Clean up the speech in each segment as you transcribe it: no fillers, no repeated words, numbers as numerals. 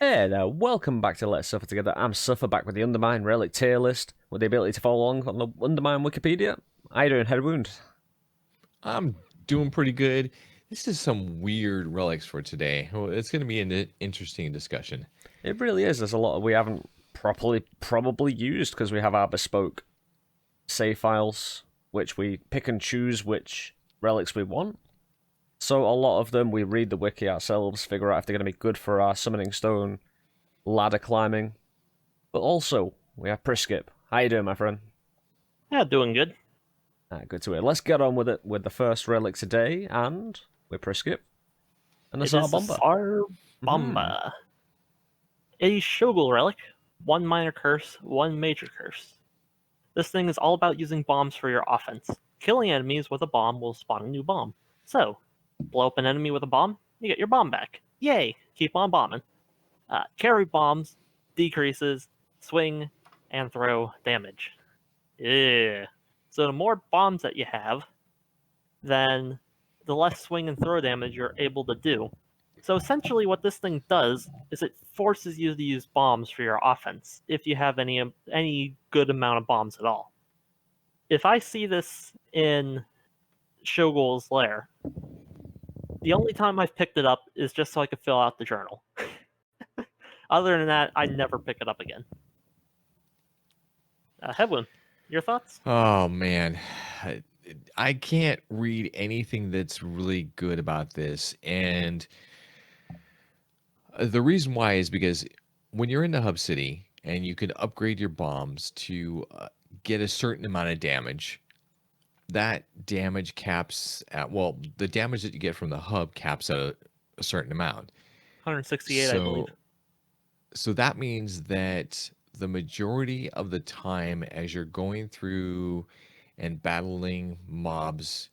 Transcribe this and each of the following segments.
Hey there, welcome back to Let's Suffer Together. I'm Suffer back with the Undermine Relic tier list with the ability to follow along on the Undermine Wikipedia. How you doing, Headwound? I'm doing pretty good. This is some weird relics for today. Well, it's going to be an interesting discussion. It really is. There's a lot we haven't properly probably used because we have our bespoke save files, which we pick and choose which relics we want. So a lot of them we read the wiki ourselves, figure out if they're going to be good for our summoning stone, ladder climbing. But also, we have Priskip. How you doing, my friend? Yeah, doing good. Good to hear. Let's get on with it with the first relic today, and we're Priskip and the It Tsar is the Bomba. Tsar Mm-hmm. Bomba. A Shogun relic, one minor curse, one major curse. This thing is all about using bombs for your offense. Killing enemies with a bomb will spawn a new bomb. So, blow up an enemy with a bomb, you get your bomb back. Yay! Keep on bombing. Carry bombs decreases swing and throw damage. Yeah. So the more bombs that you have, then the less swing and throw damage you're able to do. So essentially, what this thing does is it forces you to use bombs for your offense if you have any good amount of bombs at all. If I see this in Shogun's Lair, the only time I've picked it up is just so I could fill out the journal. Other than that, I never pick it up again. Headwind, your thoughts? Oh man, I can't read anything that's really good about this, and the reason why is because when you're in the hub city and you can upgrade your bombs to get a certain amount of damage, that damage caps at, well, the damage that you get from the hub caps at a certain amount. 168, I believe. So that means that the majority of the time as you're going through and battling mobs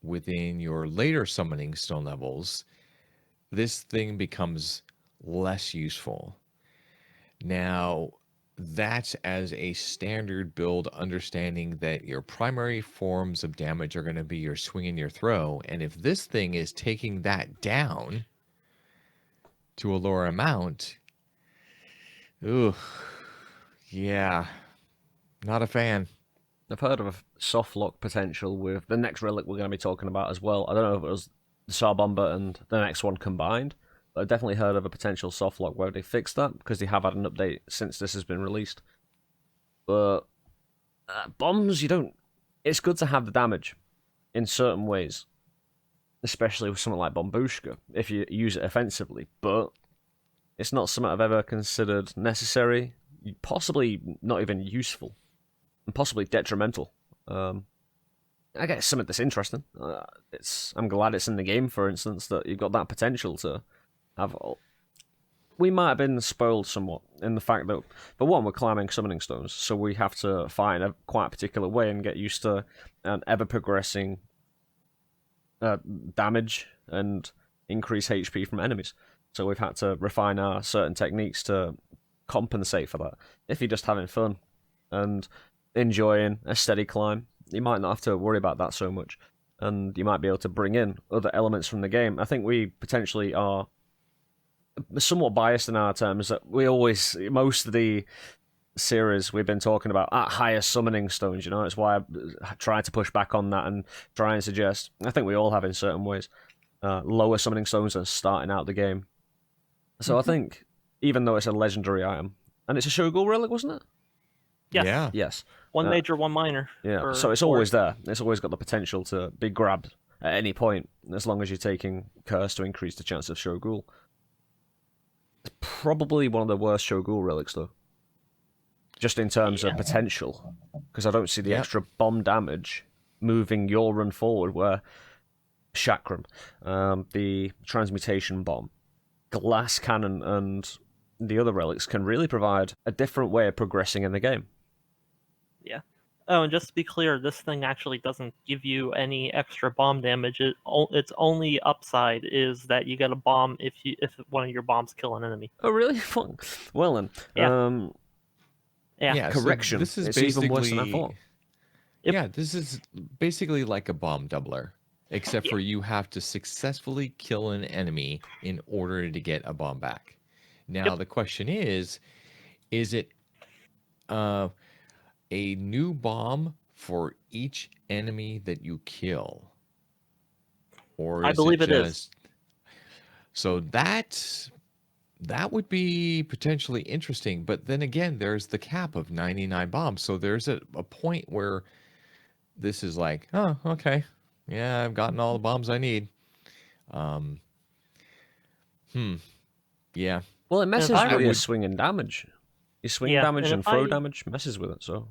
within your later summoning stone levels, this thing becomes less useful. Now, that's as a standard build, understanding that your primary forms of damage are going to be your swing and your throw. And if this thing is taking that down to a lower amount, ooh, yeah, not a fan. I've heard of a soft lock potential with the next relic we're going to be talking about as well. I don't know if it was the Tsar Bomba and the next one combined, but I've definitely heard of a potential soft lock where they fixed that because they have had an update since this has been released. But bombs, you don't. It's good to have the damage in certain ways, especially with something like Bombushka if you use it offensively. But it's not something I've ever considered necessary, possibly not even useful, and possibly detrimental. I guess something that's interesting. I'm glad it's in the game, for instance, that you've got that potential to have. We might have been spoiled somewhat in the fact that, for one, we're climbing summoning stones, so we have to find a quite particular way and get used to an ever progressing damage and increase HP from enemies. So we've had to refine our certain techniques to compensate for that. If you're just having fun and enjoying a steady climb, you might not have to worry about that so much. And you might be able to bring in other elements from the game. I think we potentially are somewhat biased in our terms that we always, most of the series we've been talking about at higher summoning stones, it's why I try to push back on that and try and suggest, I think we all have in certain ways, lower summoning stones are starting out the game. So I think, even though it's a legendary item, and it's a Shogun relic, wasn't it? Yes. Yeah. Yes. One major, one minor. Yeah, so it's always there. It's always got the potential to be grabbed at any point, as long as you're taking curse to increase the chance of Shogun. It's probably one of the worst Shogun relics, though. Just in terms of potential, because I don't see the extra bomb damage moving your run forward, where Chakra, the transmutation bomb, glass cannon, and the other relics can really provide a different way of progressing in the game. Yeah. Oh, and just to be clear, this thing actually doesn't give you any extra bomb damage. Its only upside is that you get a bomb if one of your bombs kill an enemy. Oh, really? Well then. Yeah. Yeah, Correction. so this is It's even worse than I basically thought. yeah, this is basically like a bomb doubler, except for you have to successfully kill an enemy in order to get a bomb back. Now Yep. the question is it uh, a new bomb for each enemy that you kill? Or I is it believe it is. just so that would be potentially interesting, but then again, there's the cap of 99 bombs. So there's a point where this is like, oh, okay. Yeah, I've gotten all the bombs I need. Um, yeah. Well, it And if messes I I with your would swinging damage. Your swing yeah, damage and and throw damage messes with it, so.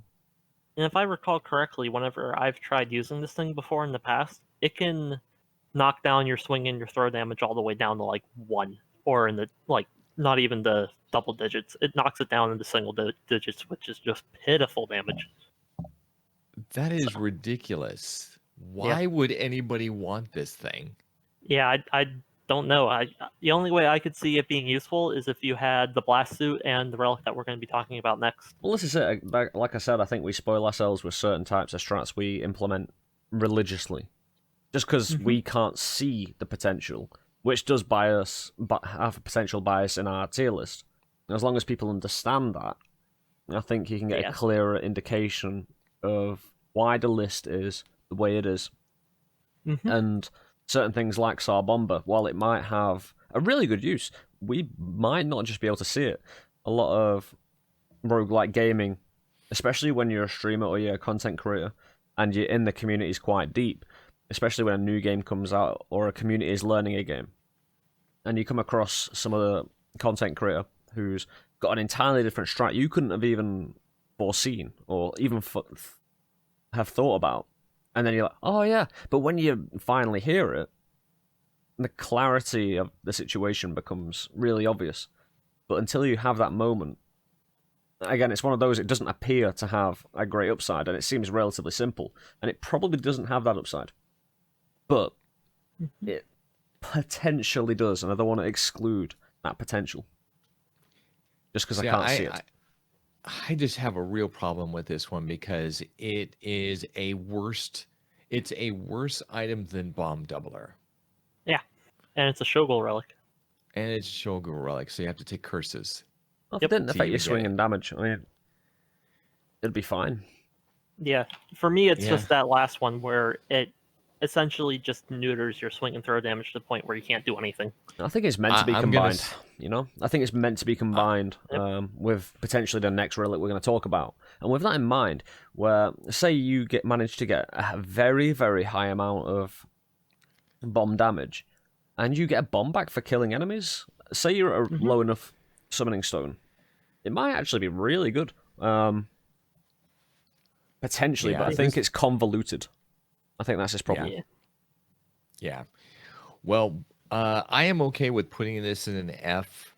if I recall correctly, whenever I've tried using this thing before in the past, it can knock down your swing and your throw damage all the way down to like 1, or in the like not even the double digits. It knocks it down into single digits, which is just pitiful damage. That So, is ridiculous. yeah. Why would anybody want this thing? Yeah, I don't know. The only way I could see it being useful is if you had the blast suit and the relic that we're going to be talking about next. Well, this is it. Like I said, I think we spoil ourselves with certain types of strats we implement religiously. Just because Hmm. we can't see the potential, which does bias, but have a potential bias in our tier list. As long as people understand that, I think you can get a Yeah. clearer indication of why the list is the way it is. Hmm. And certain things like Tsar Bomba, while it might have a really good use, we might not just be able to see it. A lot of roguelike gaming, especially when you're a streamer or you're a content creator and you're in the communities quite deep, especially when a new game comes out or a community is learning a game, and you come across some other content creator who's got an entirely different strat you couldn't have even foreseen or even have thought about. And then you're like, oh yeah. But when you finally hear it, the clarity of the situation becomes really obvious. But until you have that moment, again, it's one of those, it doesn't appear to have a great upside, and it seems relatively simple. And it probably doesn't have that upside. But it potentially does, and I don't want to exclude that potential just because I See, can't see it. I just have a real problem with this one because it's a worse item than Bomb Doubler. Yeah, and it's a Shogun relic. And it's Shogun Relic, so you have to take curses Well, if it Yep. didn't to affect your even get swing it. and damage, I mean, it'd be fine. Yeah, for me, it's Yeah. just that last one where it essentially just neuters your swing and throw damage to the point where you can't do anything. I think it's meant to be I'm gonna combined. You know, I think it's meant to be uh, combined Yep. with potentially the next relic we're going to talk about. And with that in mind, where say you manage to get a very very high amount of bomb damage, and you get a bomb back for killing enemies. Say you're at a Hmm. low enough summoning stone, it might actually be really good. Potentially, but yeah, I think this it's convoluted. I think that's his yeah, problem. Yeah, yeah. Well, I am okay with putting this in an F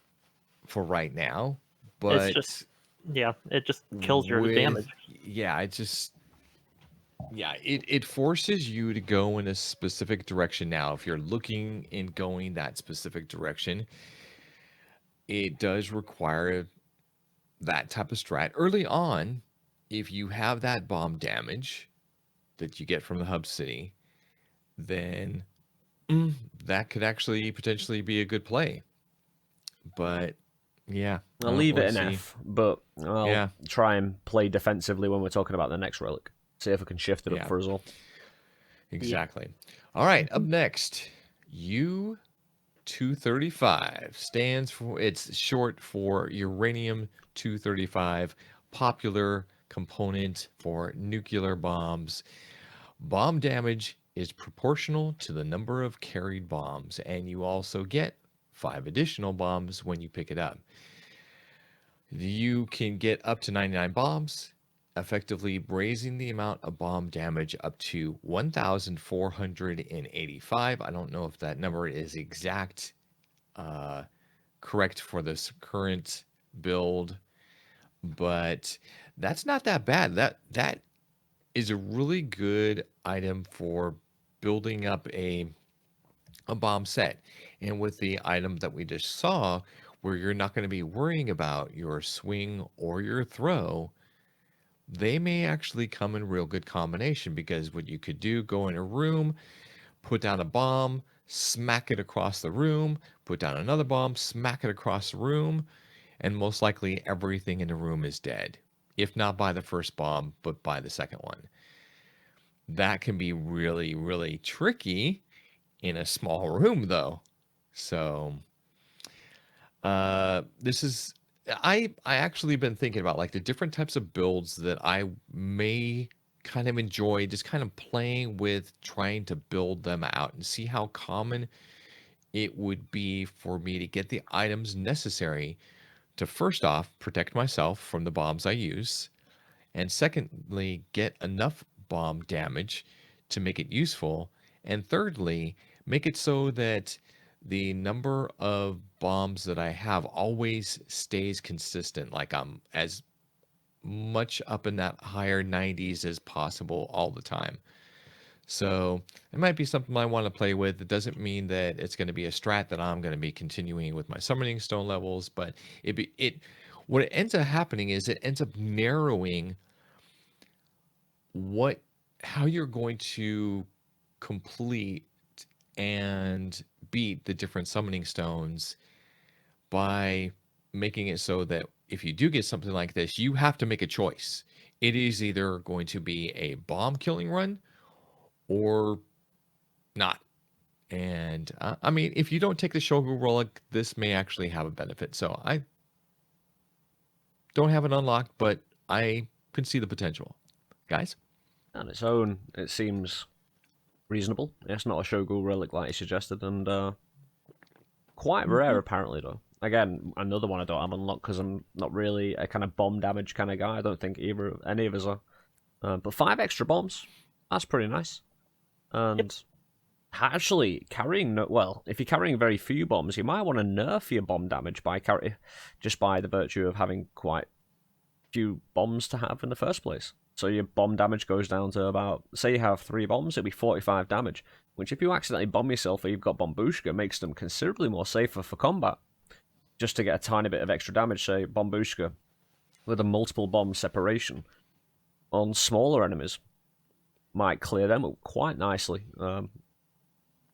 for right now, it's just but it just kills your with damage. yeah, it forces you to go in a specific direction now. If you're looking and going that specific direction, it does require that type of strat early on. If you have that bomb damage that you get from the hub city, then that could actually potentially be a good play. But yeah, I'll leave it we'll in see. F, but I'll Yeah, try and play defensively when we're talking about the next relic. See if I can shift it up yeah, for us all. Yeah. exactly. All right, up Mhm. next, U 235 stands for, it's short for uranium 235, popular component for nuclear bombs. Bomb damage is proportional to the number of carried bombs, and you also get 5 additional bombs when you pick it up. You can get up to 99 bombs, effectively raising the amount of bomb damage up to 1,485. I don't know if that number is exact, uh, correct for this current build, but that's not that bad. That is a really good item for building up a bomb set. And with the item that we just saw, where you're not going to be worrying about your swing or your throw, they may actually come in real good combination because what you could do, go in a room, put down a bomb, smack it across the room, put down another bomb, smack it across the room, and most likely everything in the room is dead. If not by the first bomb, but by the second one. That can be really, really tricky in a small room, though. So, this is I actually been thinking about like the different types of builds that I may kind of enjoy, just kind of playing with trying to build them out and see how common it would be for me to get the items necessary to first off protect myself from the bombs I use, and secondly get enough bomb damage to make it useful, and thirdly make it so that the number of bombs that I have always stays consistent, like I'm as much up in that higher 90s as possible all the time. So it might be something I want to play with. It doesn't mean that it's going to be a strat that I'm going to be continuing with my summoning stone levels, but what it ends up happening is it ends up narrowing how you're going to complete and beat the different summoning stones by making it so that if you do get something like this, you have to make a choice. It is either going to be a bomb killing run or not. And I mean, if you don't take the Shogun Relic, this may actually have a benefit. So I don't have it unlocked, but I can see the potential. Guys? On its own, it seems reasonable. It's not a Shogun relic like you suggested, and quite rare apparently though. Again, another one I don't have unlocked because I'm not really a kind of bomb damage kind of guy. I don't think any of us are. But 5 extra bombs, that's pretty nice. And actually carrying if you're carrying very few bombs, you might want to nerf your bomb damage just by the virtue of having quite few bombs to have in the first place. So your bomb damage goes down to about, say you have 3 bombs, it'll be 45 damage. Which if you accidentally bomb yourself or you've got Bombushka, makes them considerably more safer for combat. Just to get a tiny bit of extra damage, say Bombushka, with a multiple bomb separation on smaller enemies, might clear them up quite nicely,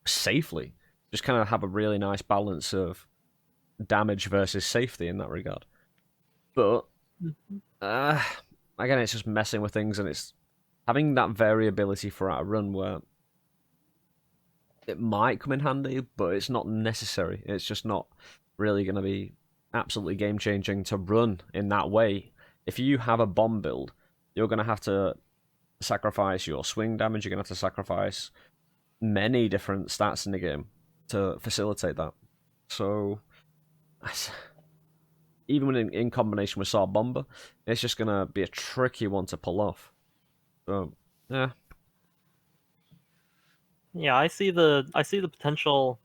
safely. Just kind of have a really nice balance of damage versus safety in that regard. But again, it's just messing with things, and it's having that variability throughout a run where it might come in handy, but it's not necessary. It's just not really going to be absolutely game changing to run in that way. If you have a bomb build, you're going to have to sacrifice your swing damage. You're going to have to sacrifice many different stats in the game to facilitate that. So, even when in combination with Tsar Bomba, it's just going to be a tricky one to pull off. So, yeah. Yeah, I see the potential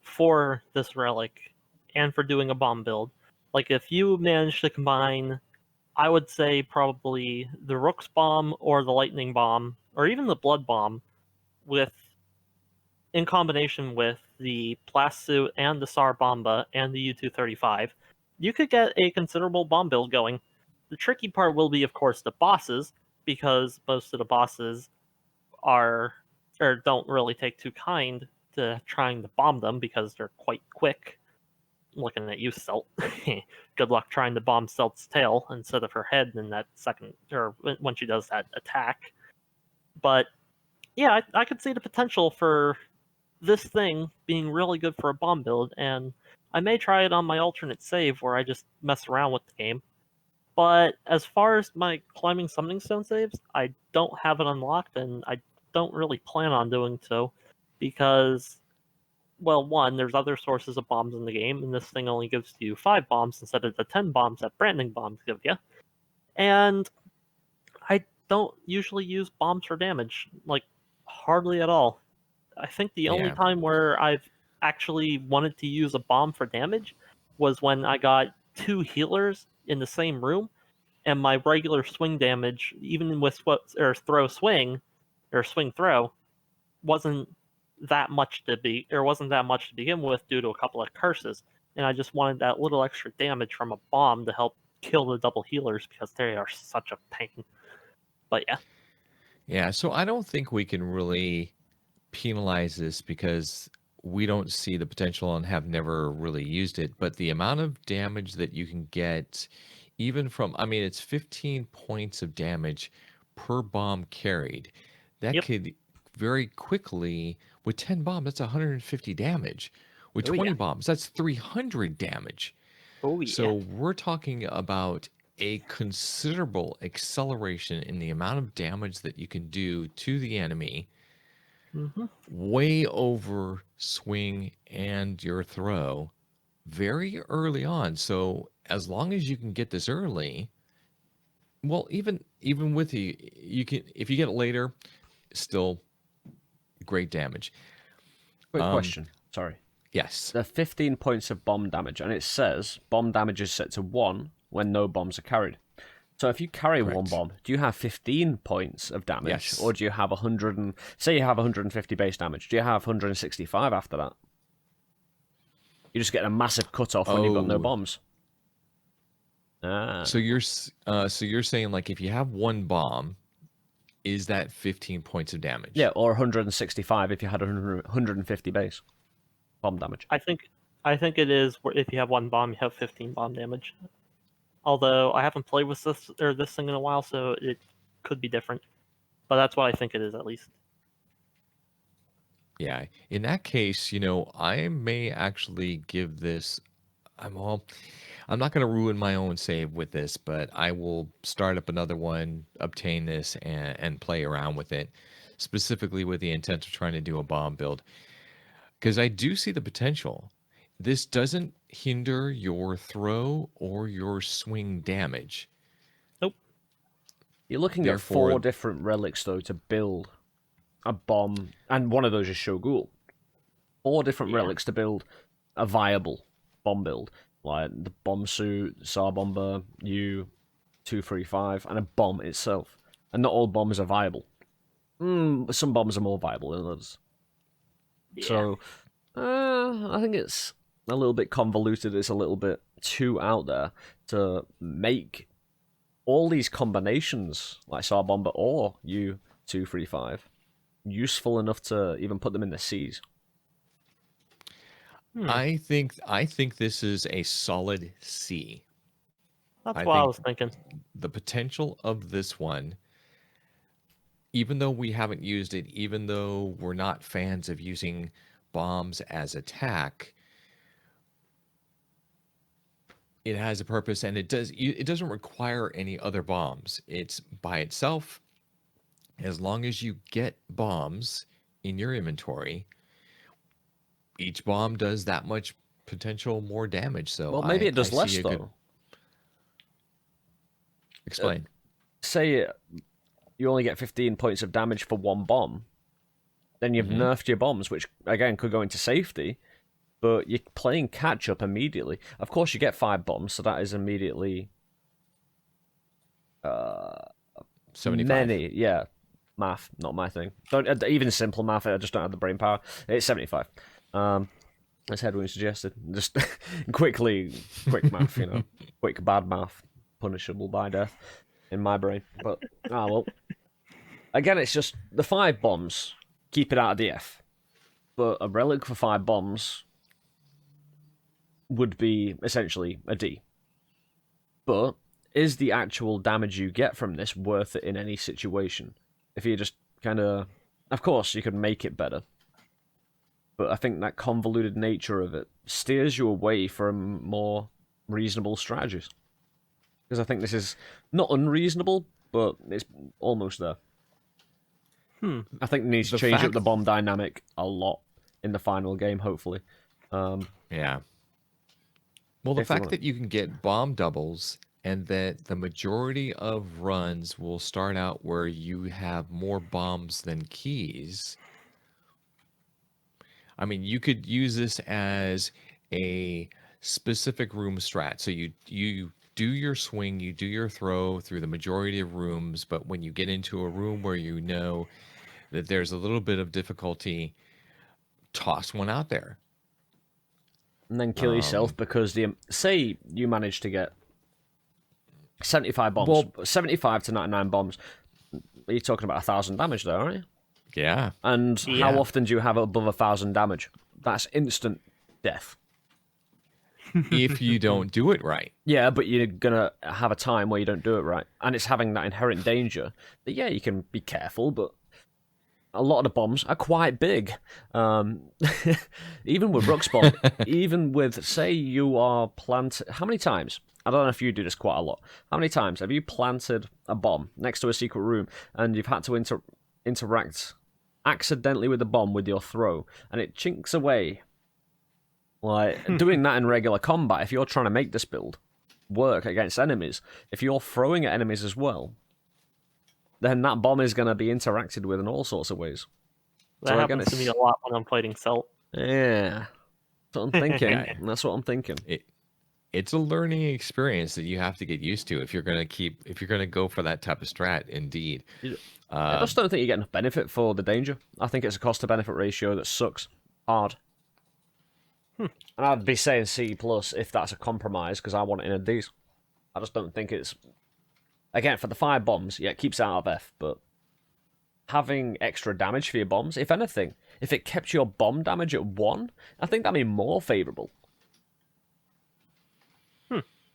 for this relic and for doing a bomb build. Like if you manage to combine, I would say probably the Rook's bomb or the Lightning bomb or even the Blood bomb in combination with the Plastsuit and the Tsar Bomba and the U-235, you could get a considerable bomb build going. The tricky part will be, of course, the bosses, because most of the bosses don't really take too kind to trying to bomb them because they're quite quick. Looking at you, Celt. Good luck trying to bomb Celt's tail instead of her head in that second, or when she does that attack. But yeah, I could see the potential for this thing being really good for a bomb build, and I may try it on my alternate save where I just mess around with the game. But as far as my climbing summoning stone saves, I don't have it unlocked, and I don't really plan on doing so because, well, one, there's other sources of bombs in the game, and this thing only gives you 5 bombs instead of the 10 bombs that branding bombs give you. And I don't usually use bombs for damage, like, hardly at all. I think the only Yeah. time where I've actually wanted to use a bomb for damage was when I got 2 healers in the same room, and my regular swing damage, even with swing throw, wasn't that much to begin with due to a couple of curses, and I just wanted that little extra damage from a bomb to help kill the double healers because they are such a pain. But yeah. Yeah, so I don't think we can really penalize this because we don't see the potential and have never really used it, but the amount of damage that you can get, even from, I mean, it's 15 points of damage per bomb carried. That Yep. could very quickly, with 10 bombs, that's 150 damage. With Oh, 20 yeah. bombs, that's 300 damage. Oh, yeah. So we're talking about a considerable acceleration in the amount of damage that you can do to the enemy, Mm-hmm. way over swing and your throw very early on. So as long as you can get this early, well, even with you can, if you get it later, still great damage. Quick Um, question. Sorry. yes, The 15 points of bomb damage, and it says bomb damage is set to 1 when no bombs are carried. So if you carry one correct. bomb, do you have 15 points of damage, Yes. or do you have 100 and say you have 150 base damage? Do you have 165 after that? You just get a massive cutoff when you've got no Oh, bombs. Ah, so you're saying like if you have one bomb, is that 15 points of damage? yeah, or 165 if you had 150 base bomb damage. I think it is if you have one bomb, you have 15 bomb damage. Although I haven't played with this thing in a while, so it could be different. But that's what I think it is, at least. Yeah. In that case, I may actually give this. I'm not going to ruin my own save with this, but I will start up another one, obtain this, and play around with it, specifically with the intent of trying to do a bomb build. Because I do see the potential. This doesn't hinder your throw or your swing damage. Nope. You're looking at Therefore, 4 different relics, though, to build a bomb, and one of those is Shogul. 4 different Yeah. relics to build a viable bomb build, like the bomb suit, Tsar Bomba, U-235, and a bomb itself. And not all bombs are viable. Some bombs are more viable than others. Yeah. So, I think it's a little bit convoluted. It's a little bit too out there to make all these combinations, like Tsar Bomba or U-235, useful enough to even put them in the C's. I think this is a solid C. That's I what I think was thinking. the potential of this one, even though we haven't used it, even though we're not fans of using bombs as attack, it has a purpose, and it doesn't require any other bombs. It's by itself. As long as you get bombs in your inventory, each bomb does that much potential more damage. So Well, maybe it I does less, see a good though. explain. Say you only get 15 points of damage for one bomb, then you've nerfed your bombs, which, again, could go into safety, but you're playing catch-up immediately. Of course, you get 5 bombs, so that is immediately 75. many. Yeah, math, not my thing. Don't even simple math, I just don't have the brain power. It's 75. As Headwound suggested. Just quick math, quick bad math, punishable by death in my brain. But, well. Again, it's just the 5 bombs, keep it out of the F. But a relic for 5 bombs would be essentially a D. But is the actual damage you get from this worth it in any situation? If you just kind of course, you could make it better. But I think that convoluted nature of it steers you away from more reasonable strategies. Because I think this is not unreasonable, but it's almost there. I think it needs to change up the bomb dynamic a lot in the final game, hopefully. Yeah. Well, the fact that you can get bomb doubles and that the majority of runs will start out where you have more bombs than keys. I mean, you could use this as a specific room strat. So you do your swing, you do your throw through the majority of rooms, but when you get into a room where you know that there's a little bit of difficulty, toss one out there. And then kill yourself because say you manage to get 75 bombs. Well, 75 to 99 bombs. You're talking about 1,000 damage there, aren't you? yeah. And how often do you have above 1,000 damage? that's instant death. If you don't do it right. Yeah, but you're gonna have a time where you don't do it right, and it's having that inherent danger. That yeah, you can be careful, but a lot of the bombs are quite big. Even with Rook's bomb, even with say you are planted. How many times? I don't know if you do this quite a lot. How many times have you planted a bomb next to a secret room and you've had to interact accidentally with the bomb with your throw, and it chinks away? Like, doing that in regular combat, if you're trying to make this build work against enemies, if you're throwing at enemies as well, then that bomb is going to be interacted with in all sorts of ways. That happens to me a lot when I'm fighting Celt. Yeah. That's what I'm thinking. Yeah. That's what I'm thinking. It's a learning experience that you have to get used to if you're going to go for that type of strat, indeed. I just don't think you get enough benefit for the danger. I think it's a cost to benefit ratio that sucks hard. And I'd be saying C plus if that's a compromise, because I want it in a D's. I just don't think it's... Again, for the 5 bombs, yeah, it keeps it out of F, but having extra damage for your bombs, if anything, if it kept your bomb damage at 1, I think that'd be more favourable.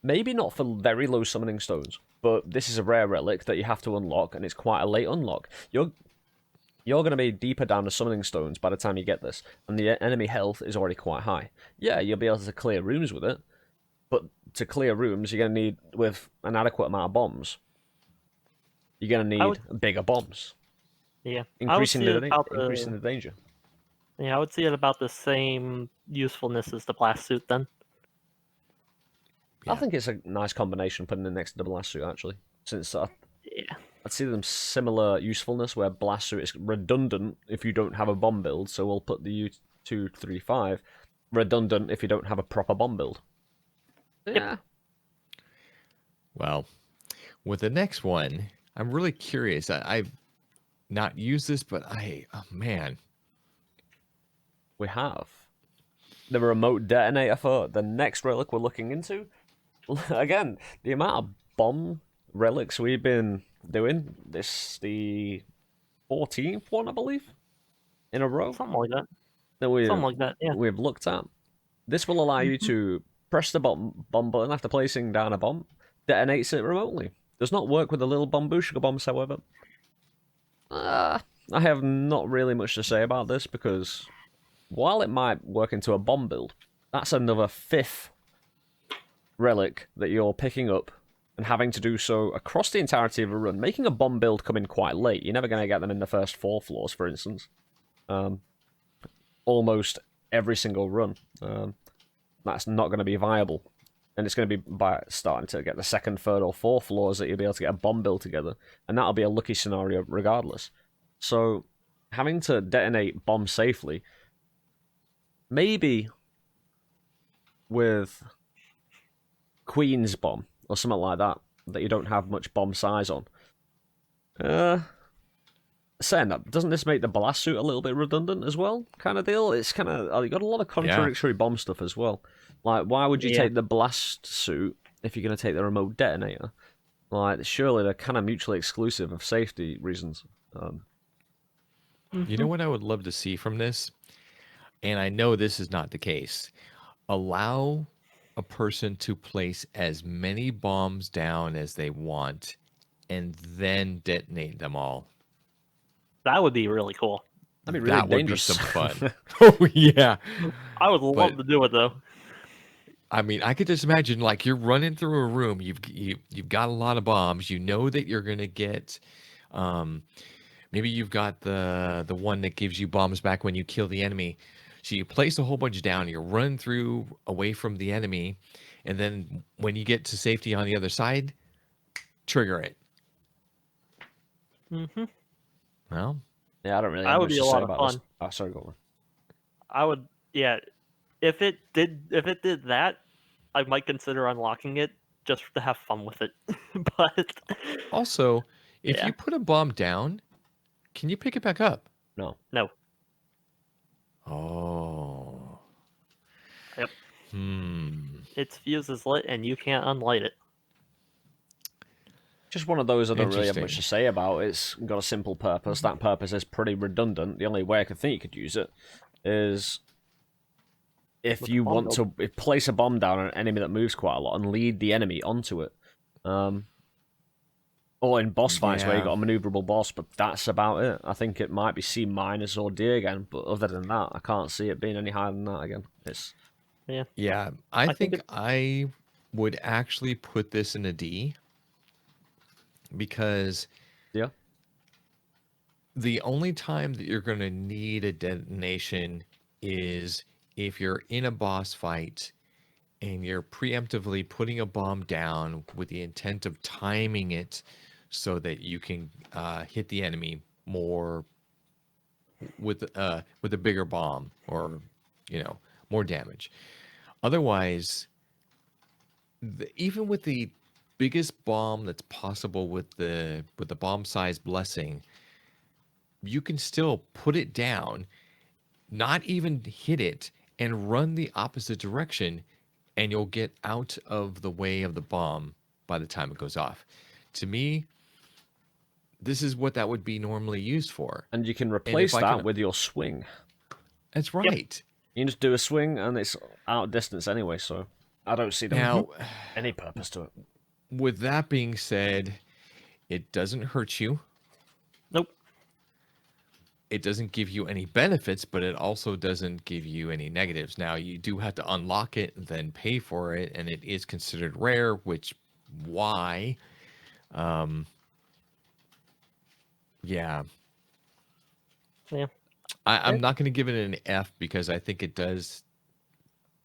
Maybe not for very low summoning stones, but this is a rare relic that you have to unlock, and it's quite a late unlock. You're going to be deeper down the summoning stones by the time you get this, and the enemy health is already quite high. Yeah, you'll be able to clear rooms with it, but to clear rooms, you're going to need, with an adequate amount of bombs, you're going to need bigger bombs. Yeah, increasing the danger. Yeah, I would see it about the same usefulness as the blast suit then. Yeah. I think it's a nice combination putting it next to the blast suit, actually, since I'd see them similar usefulness, where blast suit is redundant if you don't have a bomb build, so we'll put the U235 redundant if you don't have a proper bomb build. Yeah. Yep. Well, with the next one, I'm really curious. I've not used this, but oh man. We have the remote detonator for the next relic we're looking into. Again, the amount of bomb relics we've been doing, this the 14th one, I believe, in a row. Something like that. Yeah. We've looked at. This will allow you to press the bomb button after placing down a bomb, detonates it remotely. Does not work with the little sugar bombs, however. I have not really much to say about this, because while it might work into a bomb build, that's another 5th relic that you're picking up and having to do so across the entirety of a run. Making a bomb build come in quite late. You're never going to get them in the first 4 floors, for instance. Almost every single run. That's not going to be viable. And it's going to be by starting to get the 2nd, 3rd, or 4th floors that you'll be able to get a bomb build together. And that'll be a lucky scenario regardless. So, having to detonate bombs safely, maybe with Queen's bomb or something like that you don't have much bomb size on. Saying that, doesn't this make the blast suit a little bit redundant as well? Kind of deal. It's kind of you got a lot of contradictory bomb stuff as well. Like, why would you take the blast suit if you're going to take the remote detonator? Like, surely they're kind of mutually exclusive of safety reasons. You know what I would love to see from this? And I know this is not the case. Allow a person to place as many bombs down as they want and then detonate them all. That would be really cool. That'd be really dangerous. Would be some fun. Oh, yeah. I would love to do it, though. I mean, I could just imagine, like, you're running through a room, you've got a lot of bombs, you know that you're going to get... maybe you've got the one that gives you bombs back when you kill the enemy. So you place a whole bunch down, you run through away from the enemy, and then when you get to safety on the other side, trigger it. Well, yeah, I don't really that have would much be to a say lot of about fun. this. Oh, sorry, go on. I would, yeah. If it did that, I might consider unlocking it just to have fun with it. But also, if you put a bomb down, can you pick it back up? No. Oh. Yep. Its fuse is lit and you can't unlight it. Just one of those I don't really have much to say about. It's got a simple purpose. That purpose is pretty redundant. The only way I could think you could use it is if With you bomb want build. to place a bomb down on an enemy that moves quite a lot and lead the enemy onto it. Or in boss fights where you Yeah. got a maneuverable boss, but that's about it. I think it might be C minus or D again, but other than that, I can't see it being any higher than that again. It's Yeah, Yeah, I I think think it's I would actually put this in a D because yeah, the only time that you're going to need a detonation is if you're in a boss fight and you're preemptively putting a bomb down with the intent of timing it so that you can hit the enemy more with a bigger bomb or more damage. Otherwise, even with the biggest bomb that's possible with the bomb size blessing, you can still put it down, not even hit it, and run the opposite direction, and you'll get out of the way of the bomb by the time it goes off. To me, this is what that would be normally used for. and you can And if replace I that can, with your swing. that's Yep. right. You can just do a swing, and it's out distance anyway. So I don't see Now, any purpose to it. with that being said, it doesn't hurt you. nope. It doesn't give you any benefits, but it also doesn't give you any negatives. Now, you do have to unlock it and then pay for it, and it is considered rare, which why? Um, yeah, Yeah, I'm not going to give it an F because I think it does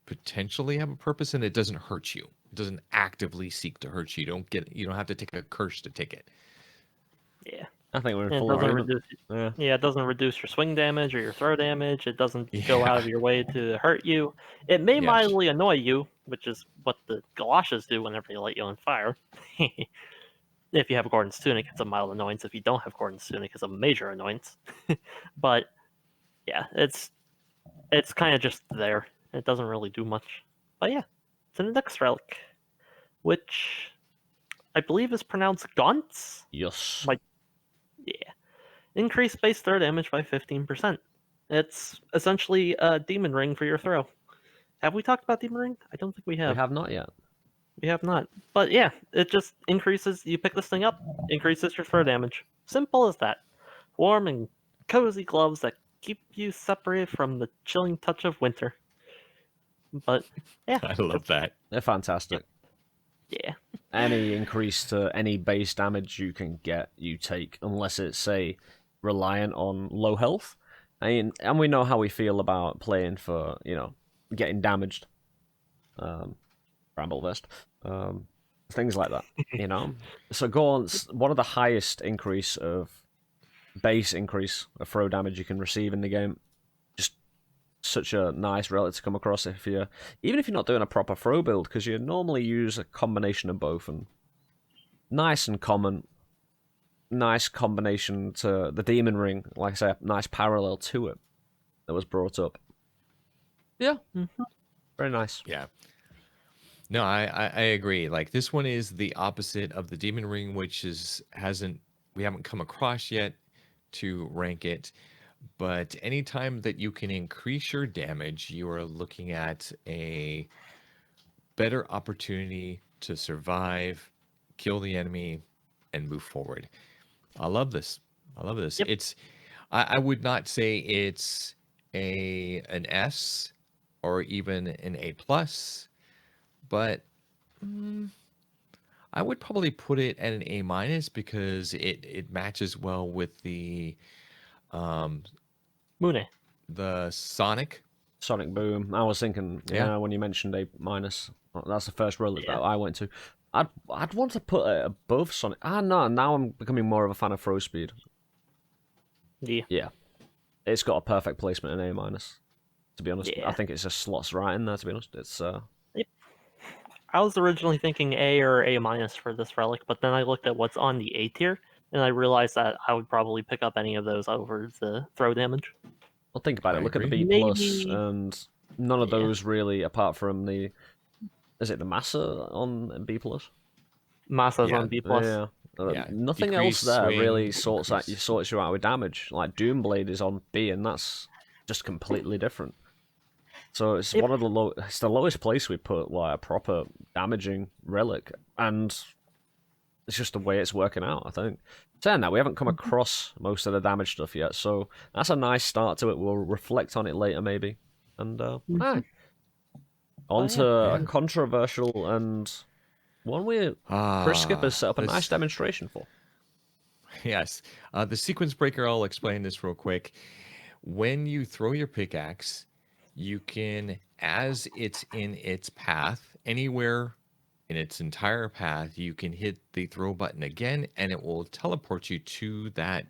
potentially have a purpose and it doesn't hurt you. It doesn't actively seek to hurt you. You don't have to take a curse to take it. yeah. I think we're in And it full doesn't agreement. reduce. Yeah. Yeah, it doesn't reduce your swing damage or your throw damage. It doesn't go out Yeah. of your way to hurt you. It may Yes. mildly annoy you, which is what the galoshes do whenever they light you on fire. If you have Gordon's tunic, it's a mild annoyance. If you don't have Gordon's tunic, it's a major annoyance. But yeah, it's kind of just there. It doesn't really do much. But yeah, it's an index relic, which I believe is pronounced Gaunt's. Yes. Like, yeah. Increase base throw damage by 15%. It's essentially a demon ring for your throw. Have we talked about demon ring? I don't think we We have. have not yet. We have not. But yeah, it just increases. You pick this thing up, increases your throw damage. Simple as that. Warm and cozy gloves that keep you separated from the chilling touch of winter. But yeah, I love that. They're fantastic. yeah, Any increase to any base damage you can get, you take, unless it's, say, reliant on low health. I mean, and we know how we feel about playing for, getting damaged. Bramble vest. Things like that. So go on. One of the highest increase of base increase of throw damage you can receive in the game. Just such a nice relic to come across even if you're not doing a proper throw build, because you normally use a combination of both, and nice and common, nice combination to the demon ring. Like I say, a nice parallel to it that was brought up. Yeah, very nice. Yeah. No, I agree. Like this one is the opposite of the demon ring, which we haven't come across yet to rank it. But anytime that you can increase your damage, you are looking at a better opportunity to survive, kill the enemy, and move forward. I love this. I love this. Yep. I would not say it's an S or even an A plus, but I would probably put it at an A minus because it matches well with Mune. the Sonic. Sonic Boom. I was thinking, Yeah. when you mentioned A minus, that's the first relic Yeah. that I went to. I'd want to put it above Sonic. No, now I'm becoming more of a fan of throw speed. Yeah. Yeah, it's got a perfect placement in A minus. To be honest, Yeah. I think it's just slots right in there. To be honest, it's I was originally thinking A or A minus for this relic, but then I looked at what's on the A tier, and I realized that I would probably pick up any of those over the throw damage. Well, think about I it. Look at the agree. B plus, Maybe. and none of Yeah. those really, apart from is it the Massa on B plus? Masa's Yeah. on B plus. Yeah. Yeah. Nothing else Decrease, there really swing, increase. sorts you out with damage. Like Doomblade is on B, and that's just completely different. So it's Yep. one of the it's the lowest place we put like a proper damaging relic, and it's just the way it's working out, I think. Saying that, we haven't come across most of the damage stuff yet, so that's a nice start to it. We'll reflect on it later, maybe. And Mhm. on But yeah, to a Yeah. controversial and one we Priskip has set up a nice This demonstration for. yes. The sequence breaker, I'll explain this real quick. When you throw your pickaxe, you can, as it's in its path, anywhere in its entire path, you can hit the throw button again, and it will teleport you to that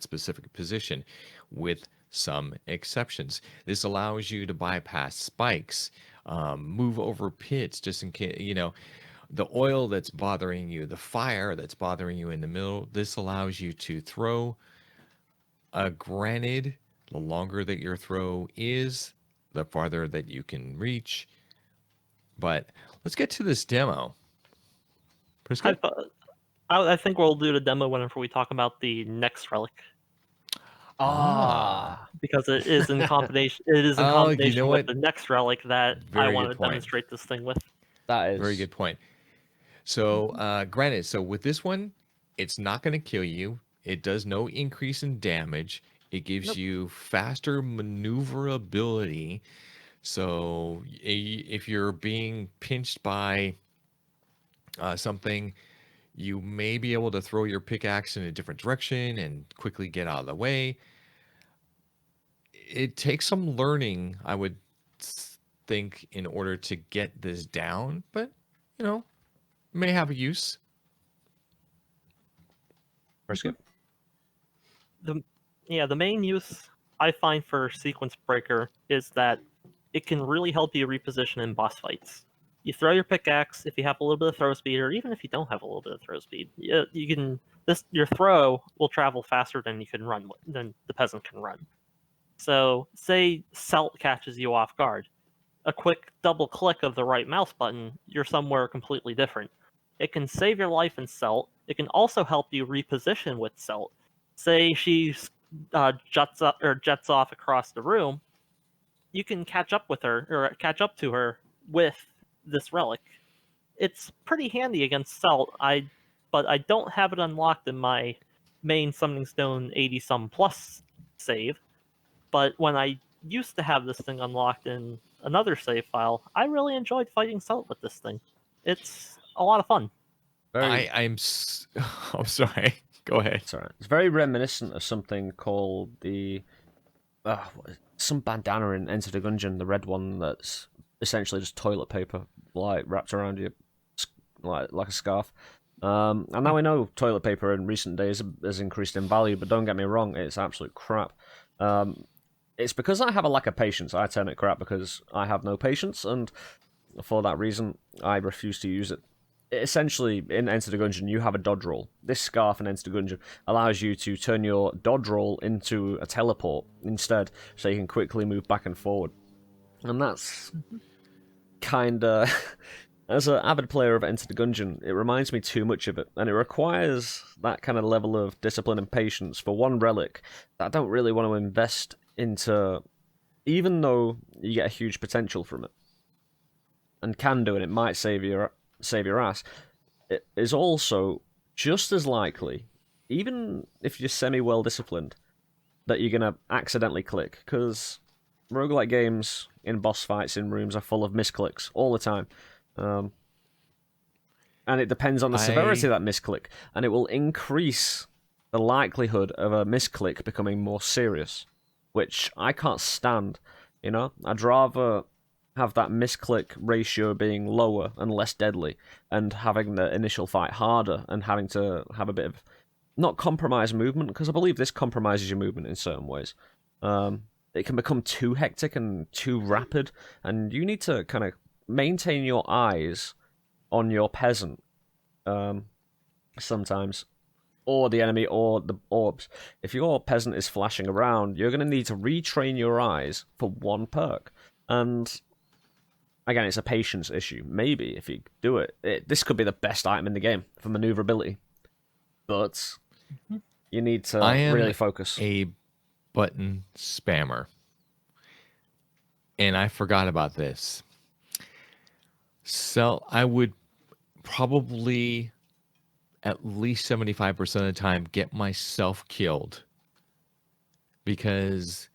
specific position, with some exceptions. This allows you to bypass spikes, move over pits, just in case the oil that's bothering you, the fire that's bothering you in the middle. This allows you to throw. Granted, the longer that your throw is, the farther that you can reach. But let's get to this demo. I, Priskip? I think we'll do the demo whenever we talk about the next relic, Ah, because it is in combination. It is in Oh, you know combination with what? the next relic that I Very want good to point. demonstrate this thing with. that Very is good point. So, granted, so with this one, it's not going to kill you. It does no increase in damage. It gives Nope. you faster maneuverability. So, if you're being pinched by something, you may be able to throw your pickaxe in a different direction and quickly get out of the way. It takes some learning, I would think, in order to get this down, but you know, may have a use. Priskip. The the main use I find for sequence breaker is that it can really help you reposition in boss fights. You throw your pickaxe if you have a little bit of throw speed, or even if you don't have a little bit of throw speed. You can your throw will travel faster than you can run than the peasant can run. So, say Celt catches you off guard, a quick double click of the right mouse button, you're somewhere completely different. It can save your life in Celt. It can also help you reposition with Celt. Say she jets off across the room, you can catch up with her or catch up to her with this relic. It's pretty handy against Celt. But I don't have it unlocked in my main Summoning Stone 80 some plus save. But when I used to have this thing unlocked in another save file, I really enjoyed fighting Celt with this thing. It's a lot of fun. Very I'm sorry. Go ahead. sorry. It's very reminiscent of something called the some bandana in Enter the Gungeon, the red one that's essentially just toilet paper, like wrapped around you, like a scarf. And now we know toilet paper in recent days has increased in value, but don't get me wrong, it's absolute crap. Um, it's because I have a lack of patience. I term it crap because I have no patience, and for that reason, I refuse to use it. Essentially, in Enter the Gungeon, you have a dodge roll. This scarf in Enter the Gungeon allows you to turn your dodge roll into a teleport instead, so you can quickly move back and forward. And that's kinda. As an avid player of Enter the Gungeon, it reminds me too much of it, and it requires that kind of level of discipline and patience for one relic that I don't really want to invest into, even though you get a huge potential from it and can do, and it might save your ass. It is also just as likely, even if you're semi well disciplined, that you're gonna accidentally click, because roguelike games in boss fights in rooms are full of misclicks all the time. Um, and it depends on the severity I of that misclick, and it will increase the likelihood of a misclick becoming more serious, which I can't stand. I'd rather have that misclick ratio being lower and less deadly, and having the initial fight harder and having to have a bit of not compromise movement, because I believe this compromises your movement in certain ways. It can become too hectic and too rapid, and you need to kind of maintain your eyes on your peasant sometimes, or the enemy, or the orbs. If your peasant is flashing around, you're going to need to retrain your eyes for one perk. And again, it's a patience issue. Maybe if you do this could be the best item in the game for maneuverability. But you need I to am really focus. a button spammer. and I forgot about this. So I would probably at least 75% of the time get myself killed because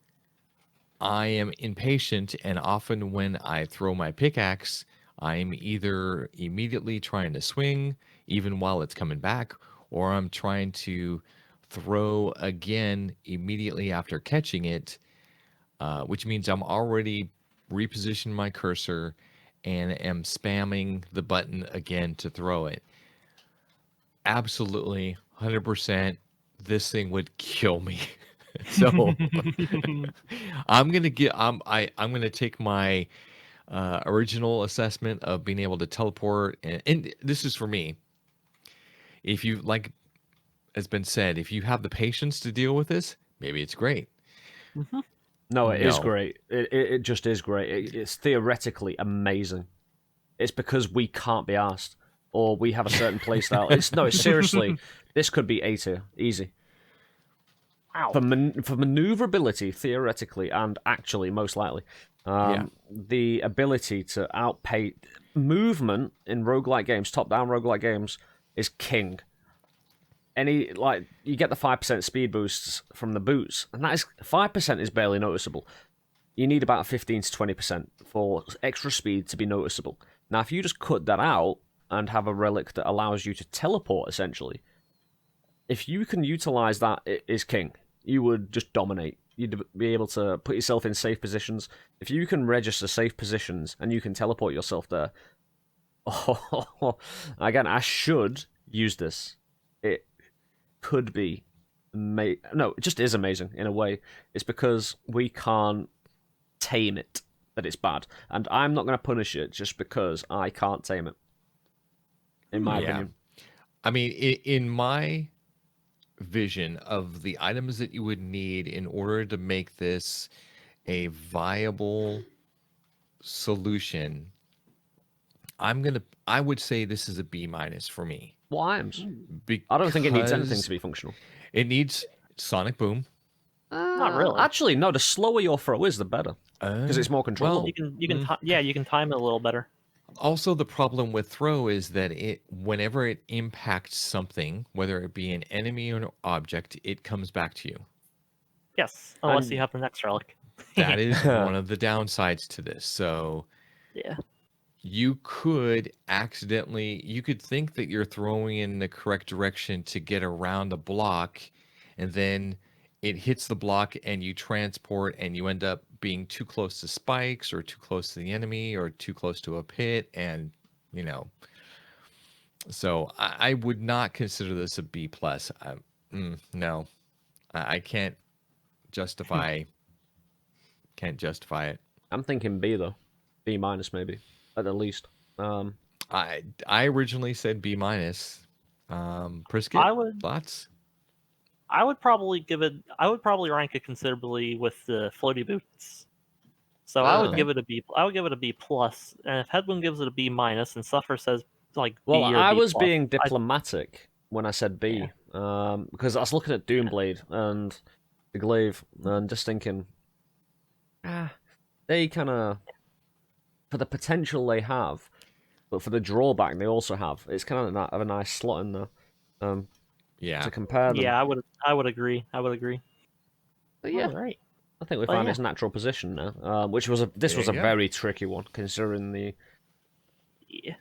I am impatient, and often when I throw my pickaxe, I'm either immediately trying to swing, even while it's coming back, or I'm trying to throw again immediately after catching it, which means I'm already repositioning my cursor and am spamming the button again to throw it. Absolutely, 100%, this thing would kill me. So I'm gonna take my original assessment of being able to teleport, and this is for me. If you like, has been said, if you have the patience to deal with this, maybe it's great. Mhm. No, it is No. great. It just is great. It's theoretically amazing. It's because we can't be asked, or we have a certain playstyle. It's seriously. This could be A tier, easy. Wow. For maneuverability, theoretically, and actually, most likely, Yeah. the ability to outpace movement in roguelike games, top-down roguelike games, is king. You get the 5% speed boosts from the boots, and that is 5% is barely noticeable. You need about 15 to 20% for extra speed to be noticeable. Now, if you just cut that out and have a relic that allows you to teleport, essentially, if you can utilize that, it is king. You would just dominate. You'd be able to put yourself in safe positions. If you can register safe positions and you can teleport yourself there, again, I should use this. It could be no, it just is amazing in a way. It's because we can't tame it that it's bad, and I'm not going to punish it just because I can't tame it. In my Yeah. opinion, I mean, in my vision of the items that you would need in order to make this a viable solution, I would say this is a B minus for me what items? I don't think it needs anything because to be functional. it needs sonic boom. Not really. Actually, no. The slower your throw is, the better, because it's more Well, controllable. You can time it a little better. also the problem with throw is that whenever it impacts something, whether it be an enemy or an object, it comes back to you. Yes, unless And you have the next relic. That is one of the downsides to this. So Yeah. you could think that you're throwing in the correct direction to get around a block, and then it hits the block and you transport and you end up being too close to spikes or too close to the enemy or too close to a pit, and you know. So I would not consider this a B plus. No, I justify can't justify it. I'm thinking B though, B minus maybe at the least. I originally said B minus. Priskip, I would thoughts? I would probably give it. I would probably rank it considerably with the floaty boots. So I would Okay. give it a B. I would give it a B plus. And if Headwound gives it a B minus, and Suffer says like Well, B or I B was plus, being diplomatic when I said Yeah. B, because I was looking at Doomblade and the Glaive and just thinking, they kind of, for the potential they have, but for the drawback they also have, it's kind of have a nice slot in there Yeah. to compare them. Yeah, I would agree. I would agree. But yeah, All right. I think we But found yeah. its natural position now, which was this There was you a go. very tricky one considering Yeah.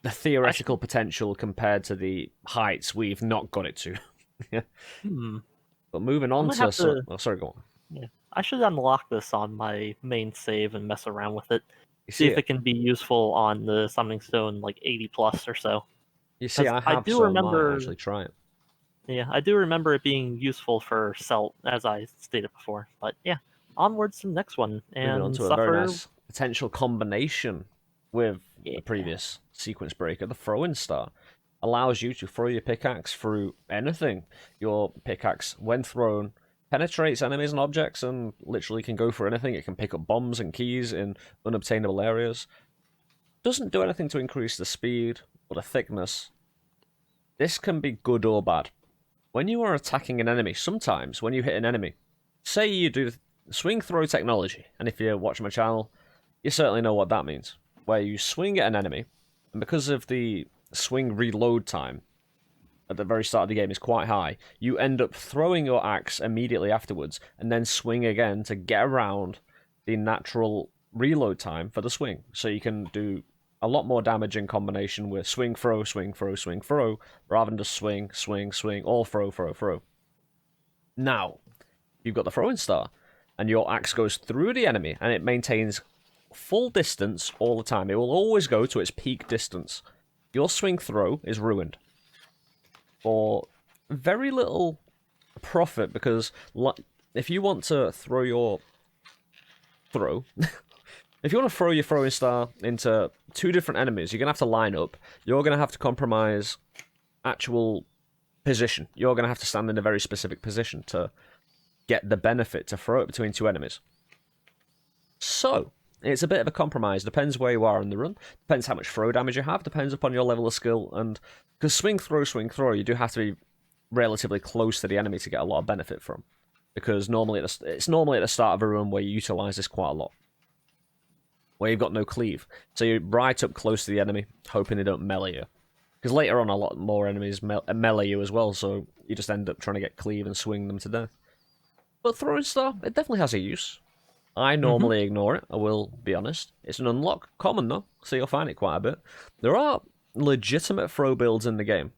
the theoretical potential compared to the heights we've not got it to. Yeah. Hmm. But moving I on might to have to. oh, sorry, go on. Yeah. I should unlock this on my main save and mess around with it. You See see, if it can be useful on the Summoning Stone like 80 plus or so. you see, 'Cause I have, so I might actually try it. Yeah, I do remember it being useful for Celt, as I stated before. But yeah, onwards to the next one Moving on and to a very Suffer. nice potential combination with Yeah. the previous sequence breaker. The throwing star allows you to throw your pickaxe through anything. Your pickaxe, when thrown, penetrates enemies and objects and literally can go for anything. It can pick up bombs and keys in unobtainable areas. Doesn't do anything to increase the speed or the thickness. This can be good or bad. When you are attacking an enemy, sometimes when you hit an enemy, say you do swing throw technology. And if you're watching my channel, you certainly know what that means. Where you swing at an enemy, and because of the swing reload time at the very start of the game is quite high, you end up throwing your axe immediately afterwards, and then swing again to get around the natural reload time for the swing. So you can do a lot more damage in combination with swing, throw, swing, throw, swing, throw, rather than just swing, swing, swing, or throw, throw, throw. Now, you've got the throwing star, and your axe goes through the enemy, and it maintains full distance all the time. It will always go to its peak distance. Your swing throw is ruined for very little profit, because if you want to throw your throw, if you want to throw your throwing star into two different enemies, you're going to have to line up. You're going to have to compromise actual position. You're going to have to stand in a very specific position to get the benefit to throw it between two enemies. So, it's a bit of a compromise. Depends where you are in the run. Depends how much throw damage you have. Depends upon your level of skill. And because swing, throw, you do have to be relatively close to the enemy to get a lot of benefit from. Because normally it's normally at the start of a run where you utilize this quite a lot, where you've got no cleave. So you're right up close to the enemy, hoping they don't melee you. Because later on, a lot more enemies melee you as well, so you just end up trying to get cleave and swing them to death. But throwing star, it definitely has a use. I normally ignore it, I will be honest. It's an unlock, common though, so you'll find it quite a bit. There are legitimate throw builds in the game,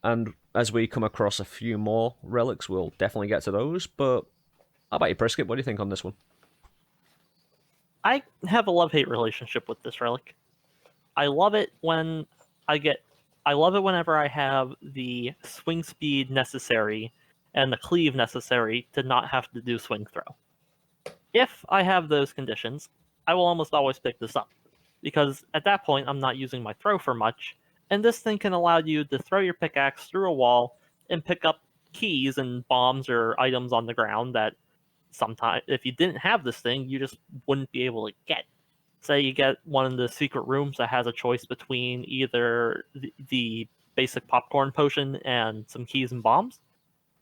and as we come across a few more relics, we'll definitely get to those, but how about you, Priskip? What do you think on this one? I have a love-hate relationship with this relic. I love it whenever I have the swing speed necessary and the cleave necessary to not have to do swing throw. If I have those conditions, I will almost always pick this up, because at that point I'm not using my throw for much, and this thing can allow you to throw your pickaxe through a wall and pick up keys and bombs or items on the ground that sometimes, if you didn't have this thing, you just wouldn't be able to get. Say you get one of the secret rooms that has a choice between either the basic popcorn potion and some keys and bombs.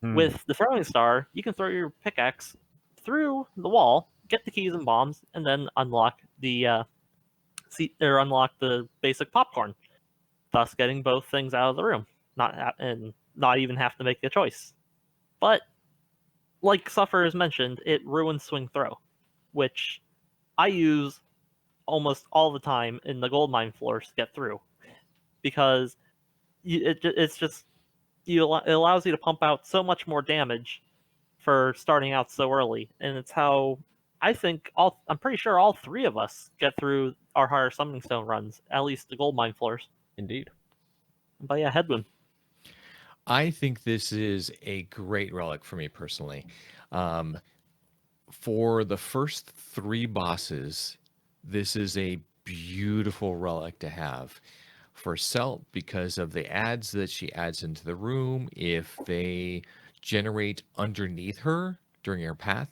With the throwing star, you can throw your pickaxe through the wall, get the keys and bombs, and then unlock the unlock the basic popcorn, thus getting both things out of the room, not even have to make a choice. But like Suffer has mentioned, it ruins swing throw, which I use almost all the time in the gold mine floors to get through, because it allows you to pump out so much more damage for starting out so early, and it's how I'm pretty sure all three of us get through our higher summoning stone runs, at least the gold mine floors. Indeed. But yeah, Headwound. I think this is a great relic for me personally. For the first three bosses, this is a beautiful relic to have. For Celt, because of the adds that she adds into the room, if they generate underneath her during her path,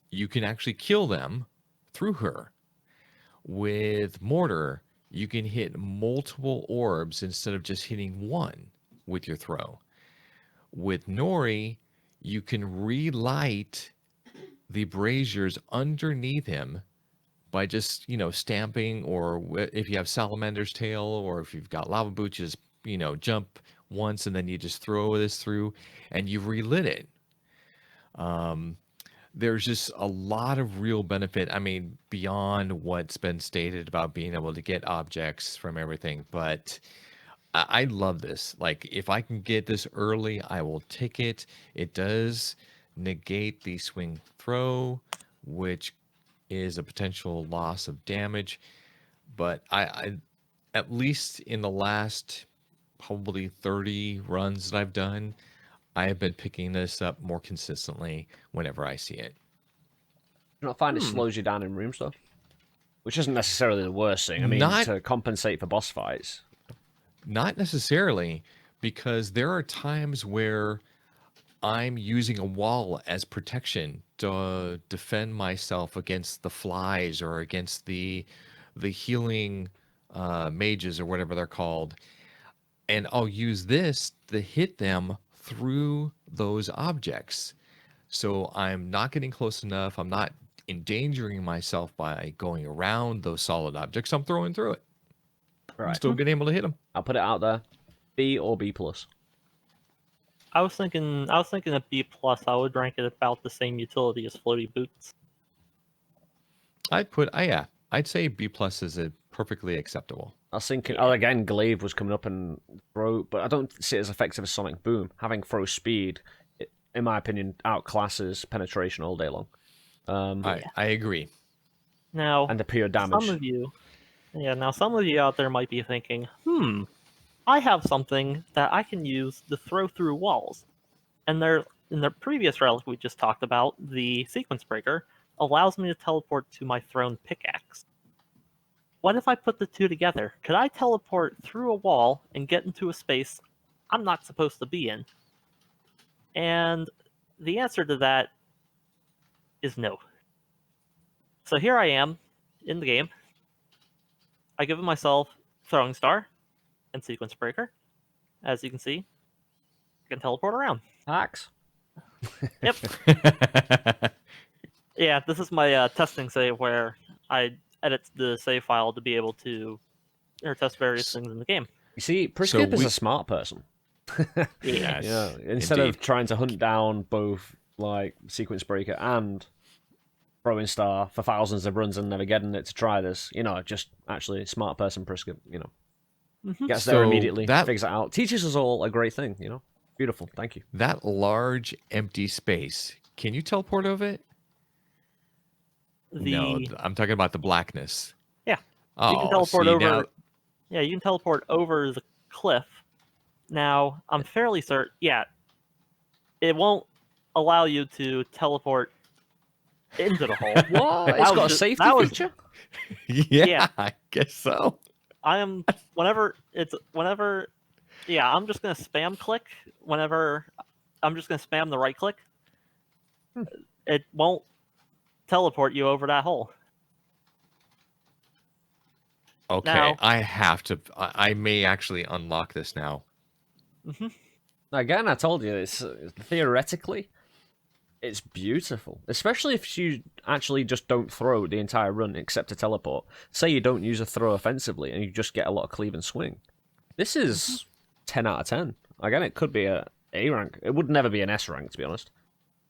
you can actually kill them through her. With Mortar, you can hit multiple orbs instead of just hitting one with your throw. With Nori, you can relight the braziers underneath him by just, stamping, or if you have Salamander's Tail, or if you've got Lava Boots, just, jump once and then you just throw this through and you relit it. There's just a lot of real benefit. I mean, beyond what's been stated about being able to get objects from everything, but I love this. Like, if I can get this early, I will take it. It does negate the swing throw, which is a potential loss of damage. But I at least in the last probably 30 runs that I've done, I have been picking this up more consistently whenever I see it. You not find it slows you down in rooms though? Which isn't necessarily the worst thing. I mean, to compensate for boss fights. Not necessarily, because there are times where I'm using a wall as protection to defend myself against the flies or against the healing mages or whatever they're called. And I'll use this to hit them through those objects. So I'm not getting close enough. I'm not endangering myself by going around those solid objects. I'm throwing through it. I'm Right. still being able to hit them. I'll put it out there. B or B plus. I was thinking a B plus. I would rank it about the same utility as floaty boots. I'd say B plus is a perfectly acceptable. I was thinking, Yeah. oh, again, Glaive was coming up and throw, but I don't see it as effective as Sonic Boom. Having throw speed, in my opinion, outclasses penetration all day long. I agree. Now, And the pure damage. some of you out there might be thinking, I have something that I can use to throw through walls. And in the previous relic we just talked about, the sequence breaker allows me to teleport to my thrown pickaxe. What if I put the two together? Could I teleport through a wall and get into a space I'm not supposed to be in? And the answer to that is no. So here I am in the game. I give myself Throwing Star and Sequence Breaker. As you can see, I can teleport around. Hacks. Yep. Yeah, this is my testing save where I edit the save file to be able to test various things in the game. You see, Priskip So is we- a smart person. Yes. Yeah, instead indeed. of trying to hunt down both like Sequence Breaker and Throwing Star for thousands of runs and never getting it to try this, just actually smart person Priskip, gets there So immediately, that- figures it out, teaches us all a great thing, Beautiful, thank you. That large empty space, can you teleport over it? No, I'm talking about the blackness. Yeah. Oh, You can teleport see, over. now- Yeah, you can teleport over the cliff. Now, I'm fairly certain. Yeah, it won't allow you to teleport into the hole. What? That It's was got a just- safety that was- feature? yeah, I guess so. I'm just gonna spam click whenever I'm just gonna spam the right click. It won't teleport you over that hole. Okay, Now- I have to. I may actually unlock this now. Again, I told you, it's theoretically, it's beautiful. Especially if you actually just don't throw the entire run except to teleport. Say you don't use a throw offensively and you just get a lot of cleave and swing. This is 10 out of 10. Again, it could be a A rank. It would never be an S rank, to be honest.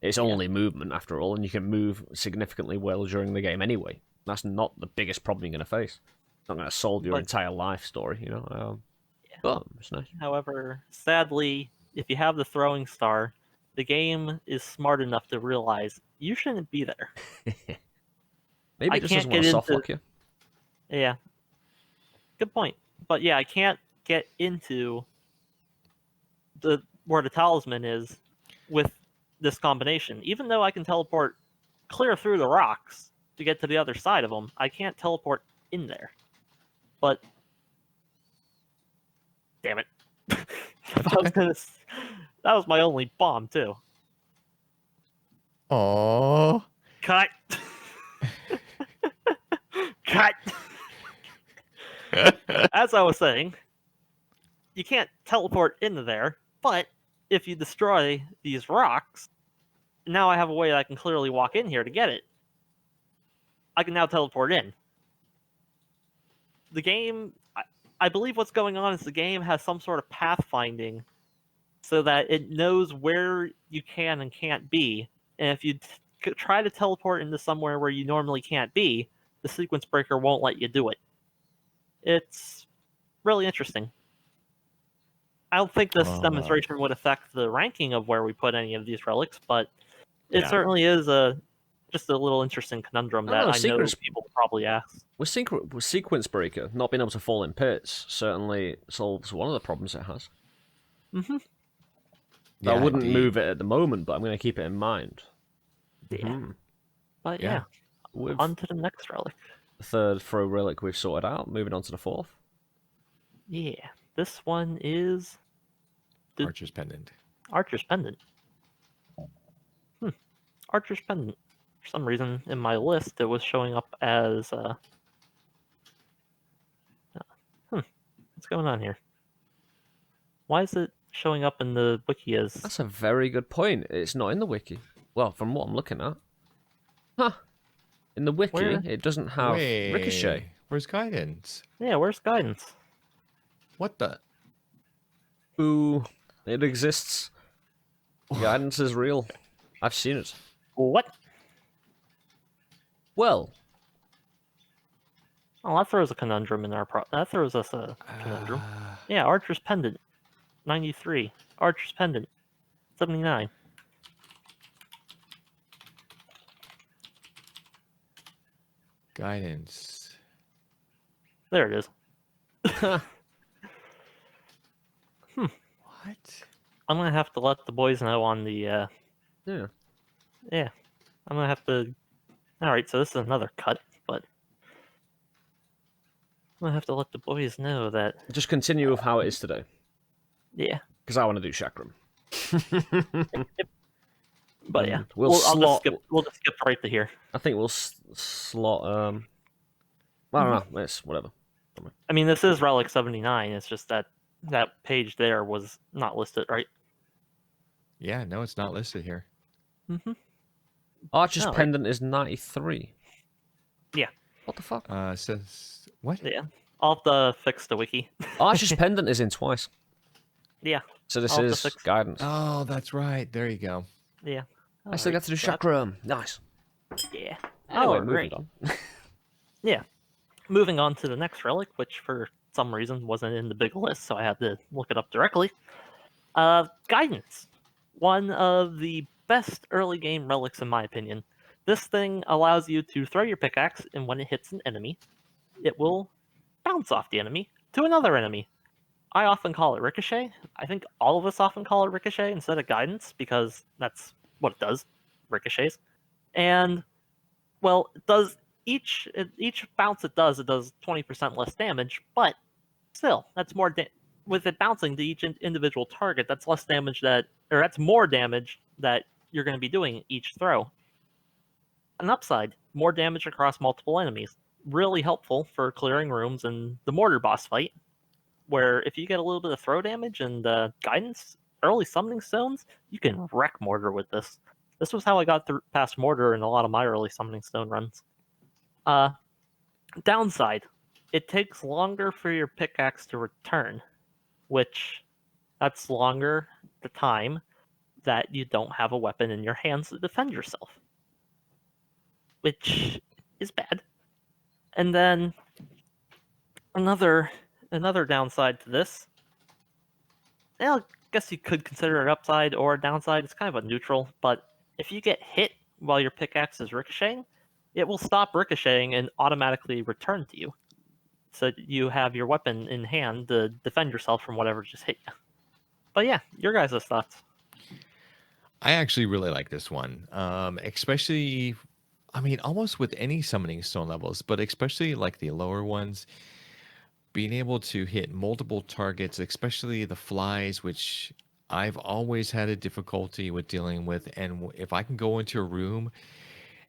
It's only movement, after all, and you can move significantly well during the game anyway. That's not the biggest problem you're going to face. It's not going to solve your But- entire life story, But it's nice. However, sadly, if you have the throwing star, the game is smart enough to realize you shouldn't be there. Maybe I it just can't doesn't want get to soft into- lock you. Yeah. Good point. But yeah, I can't get into where the talisman is with this combination. Even though I can teleport clear through the rocks to get to the other side of them, I can't teleport in there. But damn it. That was my only bomb too. Oh, Cut. Cut. As I was saying, you can't teleport into there, but if you destroy these rocks, now I have a way that I can clearly walk in here to get it. I can now teleport in. The game, I believe what's going on is the game has some sort of pathfinding so that it knows where you can and can't be. And if you try to teleport into somewhere where you normally can't be, the sequence breaker won't let you do it. It's really interesting. I don't think this demonstration would affect the ranking of where we put any of these relics, but it Yeah. certainly is just a little interesting conundrum that I know Secrets- people will probably ask. With Sequence Breaker, not being able to fall in pits certainly solves one of the problems it has. Mm-hmm. I Yeah, wouldn't indeed. move it at the moment, but I'm going to keep it in mind. Yeah. Mhm. But Yeah. yeah, With on to the next relic. the third throw relic we've sorted out, moving on to the fourth. Yeah, this one is Archer's pendant. Archer's Pendant. Archer's Pendant. For some reason, in my list, it was showing up as. What's going on here? Why is it showing up in the wiki as? That's a very good point. It's not in the wiki. well, from what I'm looking at, huh? In the wiki, Where? it doesn't have ricochet. Where's guidance? Yeah, where's guidance? What the? Ooh, it exists. Guidance is real. I've seen it. What? Well, Oh, that throws a conundrum in our that throws us a conundrum. Yeah, Archer's Pendant, 93. Archer's Pendant, 79. Guidance. There it is. What? I'm gonna have to let the boys know on the. yeah. Yeah, I'm gonna have to. All right, so this is another cut, but I'm gonna have to let the boys know that. Just continue with how it is today, Yeah, because I want to do Chakra. but yeah, And we'll I'll slot. we'll just skip right to here. I think we'll slot. I don't know. It's whatever. I mean, this is Relic 79. It's just that that page there was not listed, right? Yeah, no, it's not listed here. Mm-hmm. Archer's Oh, right. pendant is 93. Yeah. What the fuck? Says what? Yeah. I'll have to fix the wiki. Archer's pendant is in twice. Yeah. So this I'll have to is fix- guidance. Oh, that's right. There you go. Yeah. I still get to do Chakra. Nice. Yeah. Anyway, Oh, great. moving on. Yeah. Moving on to the next relic, which for some reason wasn't in the big list, so I had to look it up directly. Guidance. One of the best early game relics, in my opinion. This thing allows you to throw your pickaxe, and when it hits an enemy, it will bounce off the enemy to another enemy. I often call it ricochet. I think all of us often call it ricochet instead of guidance, because that's what it does, ricochets. And, well, it does each bounce it does 20% less damage, but still, that's more with it bouncing to each individual target, that's less damage that's more damage that you're going to be doing each throw. An upside, more damage across multiple enemies. Really helpful for clearing rooms in the mortar boss fight, where if you get a little bit of throw damage and guidance, early summoning stones, you can wreck mortar with this. This was how I got past mortar in a lot of my early summoning stone runs. Downside, it takes longer for your pickaxe to return, which that's longer the time that you don't have a weapon in your hands to defend yourself, which is bad. And then another downside to this, I guess you could consider it upside or a downside. It's kind of a neutral, but if you get hit while your pickaxe is ricocheting, it will stop ricocheting and automatically return to you. So you have your weapon in hand to defend yourself from whatever just hit you. But yeah, your guys' thoughts. I actually really like this one, especially, I mean, almost with any summoning stone levels, but especially like the lower ones, being able to hit multiple targets, especially the flies, which I've always had a difficulty with dealing with. And if I can go into a room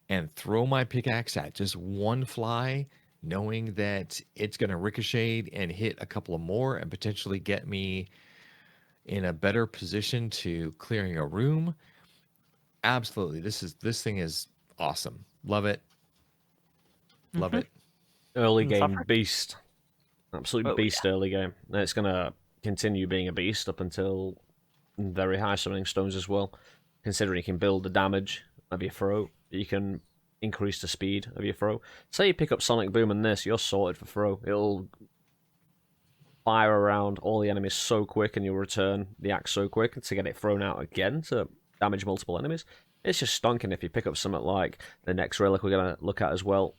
and throw my pickaxe at just one fly, knowing that it's going to ricochet and hit a couple of more and potentially get me in a better position to clearing a room. Absolutely. This thing is awesome. Love it. Love it. Early And game Suffer? beast. Absolute beast early game. And it's going to continue being a beast up until very high summoning stones as well. Considering you can build the damage of your throw, you can increase the speed of your throw. Say you pick up Sonic Boom and this, you're sorted for throw. It'll fire around all the enemies so quick and you'll return the axe so quick to get it thrown out again to damage multiple enemies. It's just stonking if you pick up something like the next relic we're going to look at as well.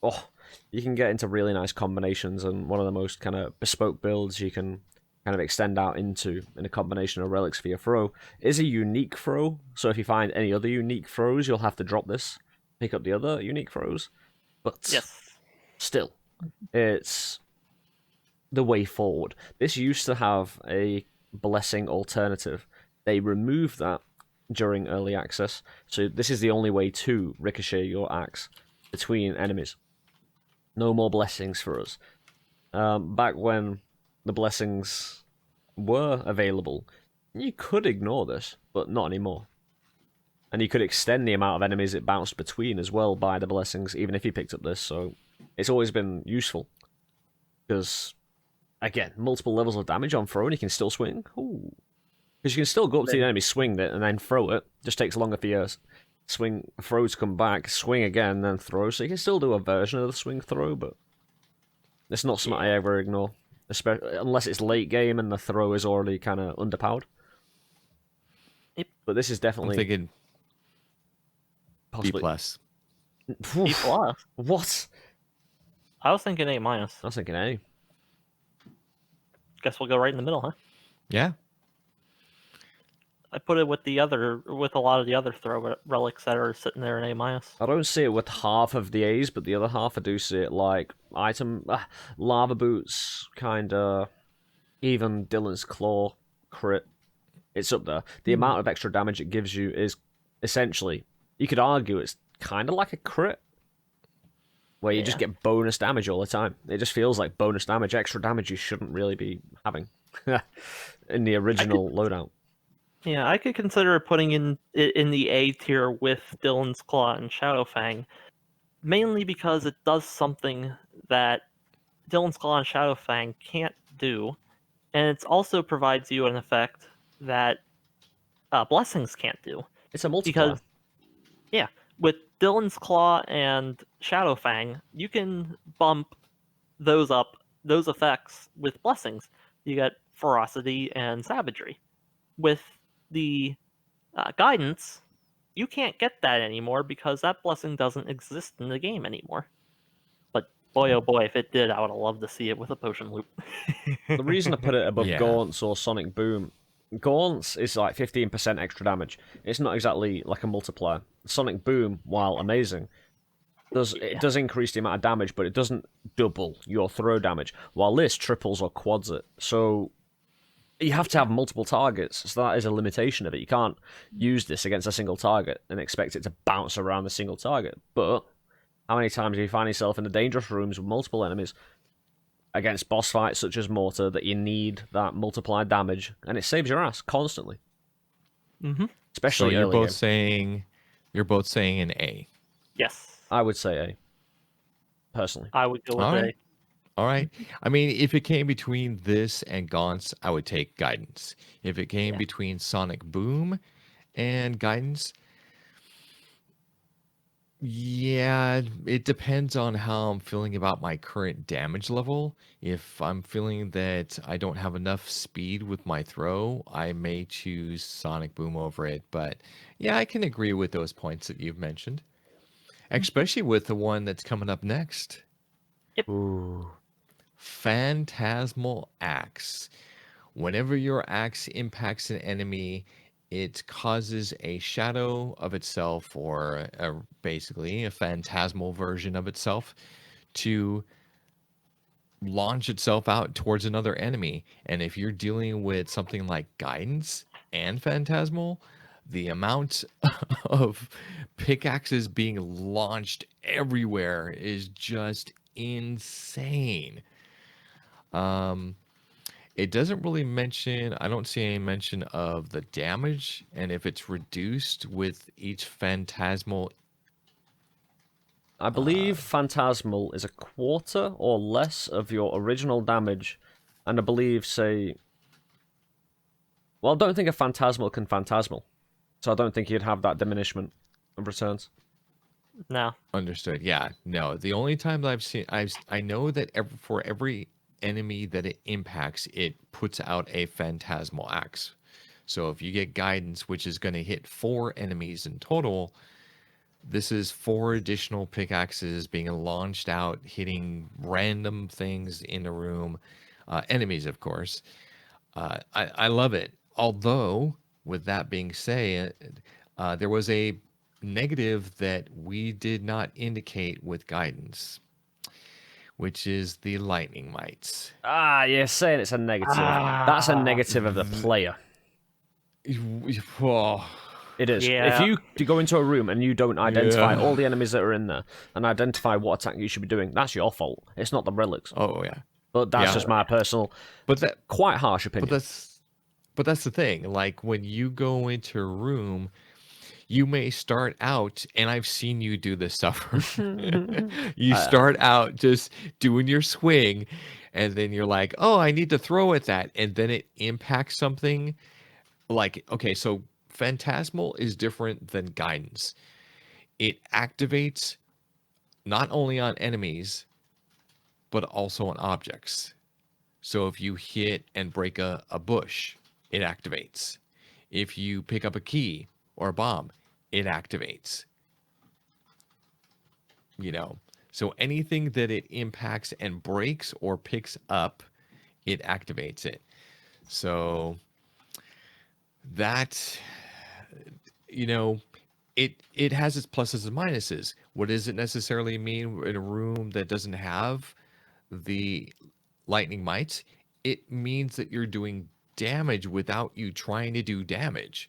Oh, you can get into really nice combinations, and one of the most kind of bespoke builds you can kind of extend out into in a combination of relics for your throw is a unique throw. So if you find any other unique throws, you'll have to drop this, pick up the other unique throws. But Yes. still, it's the way forward. This used to have a blessing alternative. They removed that during early access, so this is the only way to ricochet your axe between enemies. No more blessings for us. Back when the blessings were available, you could ignore this, but not anymore. And you could extend the amount of enemies it bounced between as well by the blessings, even if you picked up this. So it's always been useful. Because, again, multiple levels of damage on throw and you can still swing. Ooh. Because you can still go up to the enemy, swing it, and then throw it. Just takes longer for your throw to come back, swing again, then throw. So you can still do a version of the swing throw, but it's not something I ever ignore. Especially, unless it's late game and the throw is already kind of underpowered. Yep. But this is definitely... I'm thinking possibly... B+. B+. What? I was thinking A-. I was thinking A. Guess we'll go right in the middle, huh? Yeah. I put it with a lot of the other throw relics that are sitting there in A-. I don't see it with half of the A's, but the other half I do see it like lava boots, kinda, even Dylan's claw crit. It's up there. The amount of extra damage it gives you is essentially, you could argue it's kind of like a crit, where you just get bonus damage all the time. It just feels like bonus damage, extra damage you shouldn't really be having in the original loadout. Yeah, I could consider putting in the A tier with Dylan's Claw and Shadowfang, mainly because it does something that Dylan's Claw and Shadowfang can't do, and it also provides you an effect that Blessings can't do. It's a multiplier. Because, with Dylan's Claw and Shadowfang, you can bump those effects with Blessings. You get Ferocity and Savagery. With the Guidance, you can't get that anymore because that blessing doesn't exist in the game anymore. But boy, oh boy, if it did, I would have loved to see it with a potion loop. The reason I put it above Yeah. Gaunts or Sonic Boom, Gaunts is like 15% extra damage. It's not exactly like a multiplier. Sonic Boom, while amazing, it does increase the amount of damage, but it doesn't double your throw damage, while this triples or quads it. So you have to have multiple targets, so that is a limitation of it. You can't use this against a single target and expect it to bounce around the single target. But how many times do you find yourself in the dangerous rooms with multiple enemies against boss fights such as Mortar that you need that multiplied damage, and it saves your ass constantly. Mm-hmm. Especially so you're early both game. saying an A. Yes. I would say A. Personally. I would go with All A. right. All right. I mean, if it came between this and Gaunts, I would take Guidance. If it came between Sonic Boom and Guidance, yeah, it depends on how I'm feeling about my current damage level. If I'm feeling that I don't have enough speed with my throw, I may choose Sonic Boom over it. But yeah, I can agree with those points that you've mentioned, especially with the one that's coming up next. Yep. Ooh. Phantasmal Axe. Whenever your axe impacts an enemy, it causes a shadow of itself, or basically a phantasmal version of itself, to launch itself out towards another enemy. And if you're dealing with something like Guidance and Phantasmal, the amount of pickaxes being launched everywhere is just insane. It doesn't really mention, I don't see any mention of the damage and if it's reduced with each phantasmal. I believe Phantasmal is a quarter or less of your original damage, and I believe, well, I don't think a Phantasmal can Phantasmal, so I don't think you'd have that diminishment of returns. No. Understood. Yeah. No, the only time that I've seen, I know that for every enemy that it impacts, it puts out a phantasmal axe. So if you get Guidance, which is going to hit 4 enemies in total, this is 4 additional pickaxes being launched out, hitting random things in the room, enemies, of course. I love it. Although, with that being said, there was a negative that we did not indicate with Guidance, which is the lightning mites. Ah, you're saying it's a negative. That's a negative of the player. Oh, It is. Yeah. If you go into a room and you don't identify all the enemies that are in there and identify what attack you should be doing, that's your fault. It's not the relics. oh yeah. But that's just my personal, But that, quite harsh opinion. but that's the thing. Like when you go into a room, you may start out, and I've seen you do this suffer. You Uh, start out just doing your swing, and then you're like, oh, I need to throw at that. And then it impacts something like, okay, so Phantasmal is different than Guidance. It activates not only on enemies, but also on objects. So if you hit and break a bush, it activates. If you pick up a key or a bomb, it activates. You know, so anything that it impacts and breaks or picks up, it activates it. So that, you know, it has its pluses and minuses. What does it necessarily mean in a room that doesn't have the lightning mites? It means that you're doing damage without you trying to do damage.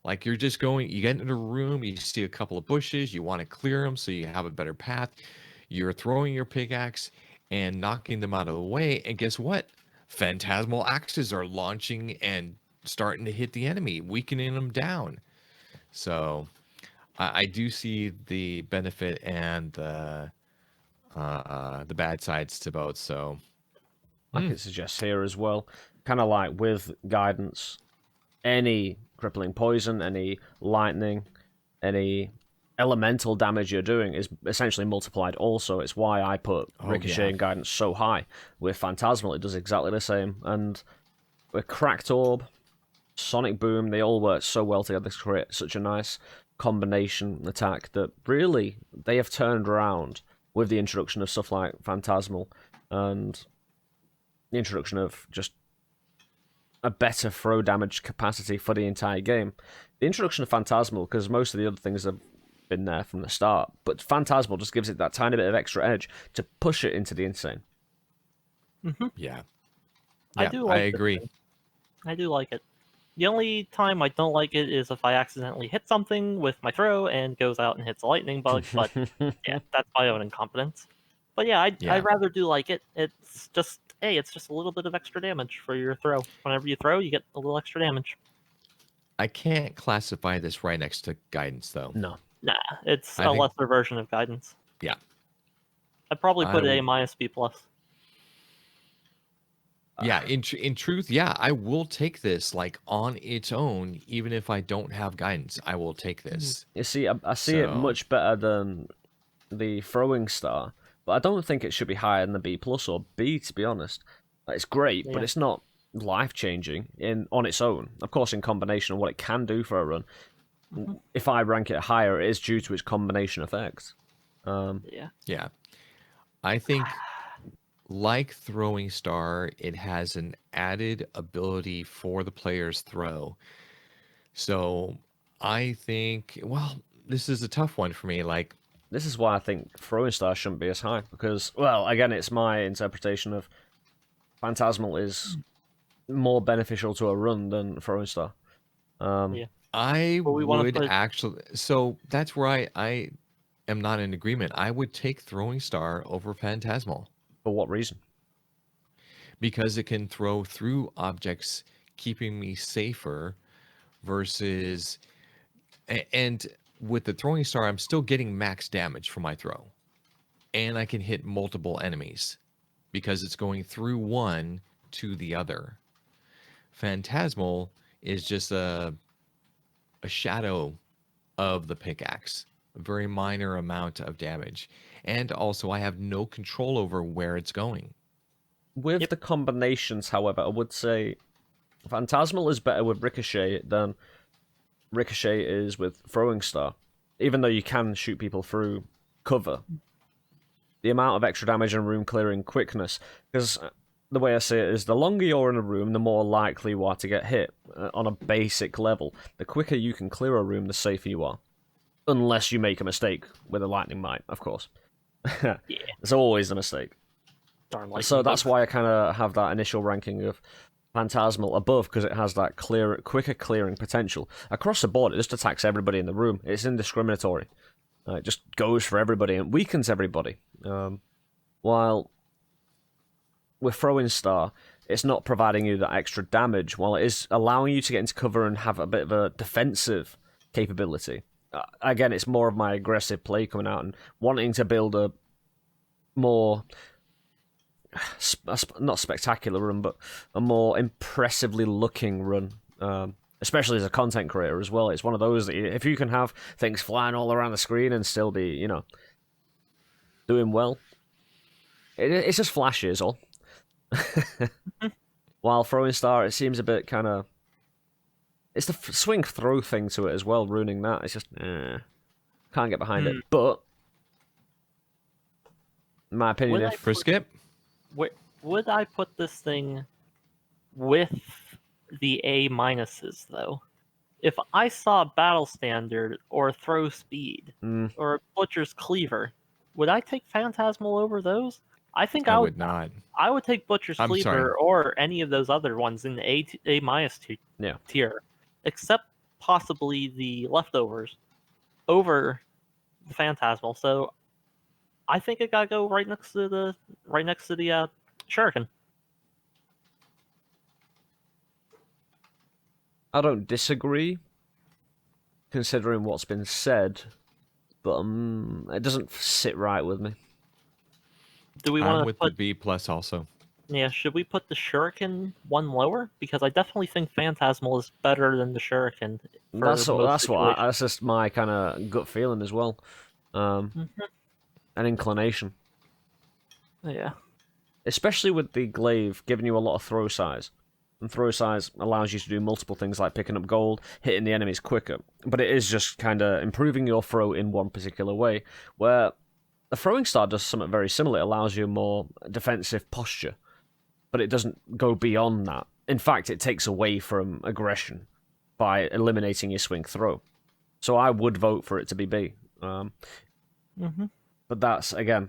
Like you're just going, you get into a room, you see a couple of bushes, you want to clear them so you have a better path. You're throwing your pickaxe and knocking them out of the way. And guess what? Phantasmal axes are launching and starting to hit the enemy, weakening them down. So I do see the benefit and the bad sides to both. So I could suggest here as well, kind of like with guidance, any crippling poison, any lightning, any elemental damage you're doing is essentially multiplied also. It's why I put ricochet yeah. and guidance so high. With Phantasmal, it does exactly the same. And with Cracked Orb, Sonic Boom, they all work so well together to create such a nice combination attack that really they have turned around with the introduction of stuff like Phantasmal and the introduction of just a better throw damage capacity for the entire game. The introduction of Phantasmal, because most of the other things have been there from the start, but Phantasmal just gives it that tiny bit of extra edge to push it into the insane. Yeah. I do like I it. agree. I do like it. The only time I don't like it is if I accidentally hit something with my throw and goes out and hits a lightning bug, but yeah, that's my own incompetence. But yeah, I Yeah. rather do like it. It's just, hey, it's just a little bit of extra damage for your throw. Whenever you throw, you get a little extra damage. I can't classify this right next to guidance though. No. Nah, it's I a think- lesser version of guidance. Yeah. I'd probably put I it w- A minus B plus. Yeah, in truth, yeah, I will take this like on its own, even if I don't have guidance. I will take this. You see, I see it So- much better than the throwing star, but I don't think it should be higher than the B plus or B. To be honest, it's great, but Yeah. it's not life changing in on its own. Of course, in combination of what it can do for a run, if I rank it higher, it is due to its combination effects. Yeah. Yeah. I think like throwing star, it has an added ability for the player's throw. So I think, well, this is a tough one for me. Like, This is why I think throwing star shouldn't be as high because, well, again, it's my interpretation of Phantasmal is more beneficial to a run than throwing star. Yeah. I But we wanna would put- actually, so that's where I am not in agreement. I would take throwing star over Phantasmal For what reason? because it can throw through objects, keeping me safer versus, and with the throwing star, I'm still getting max damage from my throw. And I can hit multiple enemies because it's going through one to the other. Phantasmal is just a shadow of the pickaxe, a very minor amount of damage. And also, I have no control over where it's going. With the combinations, however, I would say Phantasmal is better with Ricochet than Ricochet is with Throwing Star. Even though you can shoot people through cover, the amount of extra damage and room clearing quickness, because the way I see it is the longer you're in a room, the more likely you are to get hit on a basic level. The quicker you can clear a room, the safer you are. Unless you make a mistake with a lightning might, of course. Yeah. It's always a mistake. Darn lightning So that's bug. why I kind of have that initial ranking of Phantasmal above, because it has that quicker clearing potential. Across the board, it just attacks everybody in the room. It's indiscriminatory. It just goes for everybody and weakens everybody. While with Throwing Star, it's not providing you that extra damage, while it is allowing you to get into cover and have a bit of a defensive capability. Again, it's more of my aggressive play coming out and wanting to build a more not spectacular run, but a more impressively looking run. Especially as a content creator as well. It's one of those that if you can have things flying all around the screen and still be, doing well, it's just flashy is all. While throwing star, it seems a bit kind of... It's the swing throw thing to it as well, ruining that. It's just, can't get behind it. But, in my opinion, if... Priskip? Would I put this thing with the A minuses, though? If I saw Battle Standard or Throw Speed or Butcher's Cleaver, would I take Phantasmal over those? I think I would not. I would take Butcher's Cleaver or any of those other ones in the A minus tier, except possibly the leftovers over the Phantasmal. So I think it gotta go right next to the Shuriken. I don't disagree, considering what's been said, but it doesn't sit right with me. Do we want to with put the B plus also? Yeah, should we put the Shuriken one lower? Because I definitely think Phantasmal is better than the Shuriken. That's just my kind of gut feeling as well, an inclination. Yeah. Especially with the glaive giving you a lot of throw size. And throw size allows you to do multiple things like picking up gold, hitting the enemies quicker. But it is just kind of improving your throw in one particular way. Where the throwing star does something very similar. It allows you more defensive posture. But it doesn't go beyond that. In fact, it takes away from aggression by eliminating your swing throw. So I would vote for it to be B. But that's, again,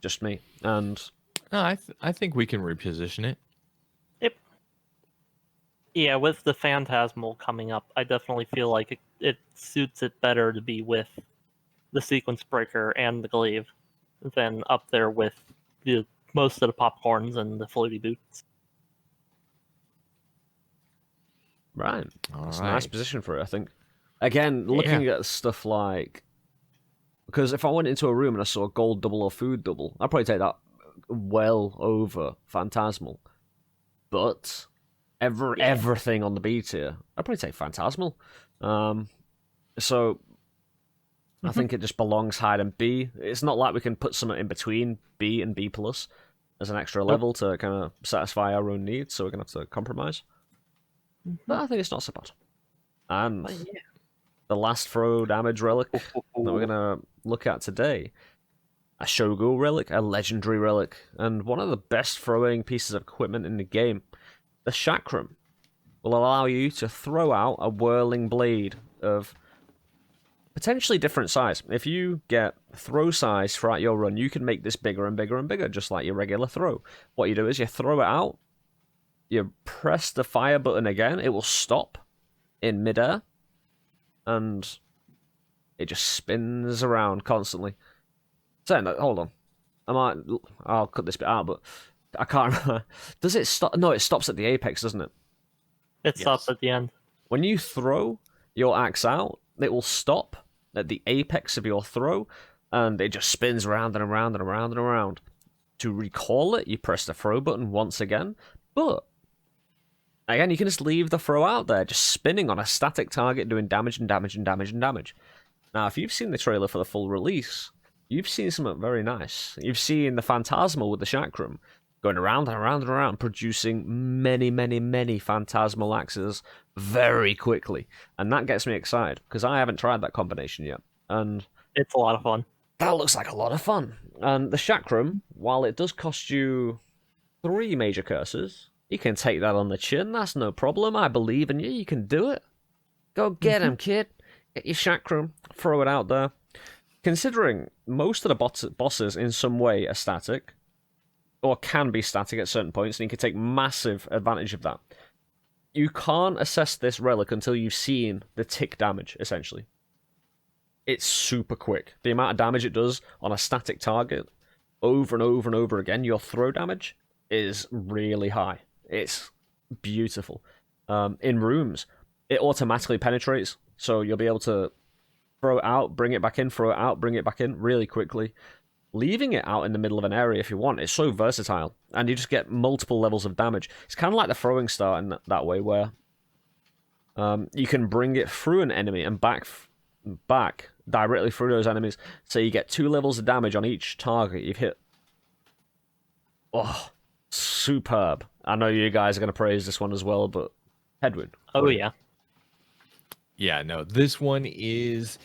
just me. And no, I think we can reposition it. Yeah, with the Phantasmal coming up, I definitely feel like it suits it better to be with the Sequence Breaker and the Glaive than up there with most of the Popcorns and the Floaty Boots. Right. It's a right. nice position for it, I think. Again, looking at stuff like... Because if I went into a room and I saw gold double or food double, I'd probably take that well over Phantasmal. But... everything on the B tier, I'd probably take Phantasmal. So I think it just belongs higher than B. It's not like we can put something in between B and B plus as an extra level to kind of satisfy our own needs, so we're going to have to compromise. But I think it's not so bad. And the last throw damage relic that we're going to look at today, a Shogu relic, a legendary relic, and one of the best throwing pieces of equipment in the game. The Chakra will allow you to throw out a whirling blade of potentially different size. If you get throw size throughout your run, you can make this bigger and bigger and bigger, just like your regular throw. What you do is you throw it out, you press the fire button again, it will stop in midair, and it just spins around constantly. So, hold on. I'll cut this bit out, but... I can't remember. Does it stop? No, it stops at the apex, doesn't it? It stops at the end. When you throw your axe out, it will stop at the apex of your throw, and it just spins around and around and around and around. To recall it, you press the throw button once again, but again, you can just leave the throw out there, just spinning on a static target, doing damage and damage and damage and damage. Now, if you've seen the trailer for the full release, you've seen something very nice. You've seen the Phantasmal with the Chakram going around and around and around, producing many, many, many Phantasmal axes very quickly. And that gets me excited, because I haven't tried that combination yet. And it's a lot of fun. That looks like a lot of fun. And the Chakram, while it does cost you 3 major curses, you can take that on the chin, that's no problem. I believe in you, you can do it. Go get him, kid. Get your Chakram, throw it out there. Considering most of the bosses in some way are static, or can be static at certain points, and you can take massive advantage of that. You can't assess this relic until you've seen the tick damage, essentially. It's super quick. The amount of damage it does on a static target, over and over and over again, your throw damage is really high. It's beautiful. In rooms, it automatically penetrates, so you'll be able to throw it out, bring it back in, throw it out, bring it back in really quickly. Leaving it out in the middle of an area if you want, it's so versatile, and you just get multiple levels of damage. It's kind of like the throwing star in that way, where you can bring it through an enemy and back directly through those enemies, so you get 2 levels of damage on each target you've hit. Oh, superb. I know you guys are going to praise this one as well, but Headwound. Oh yeah. Yeah, no, this one is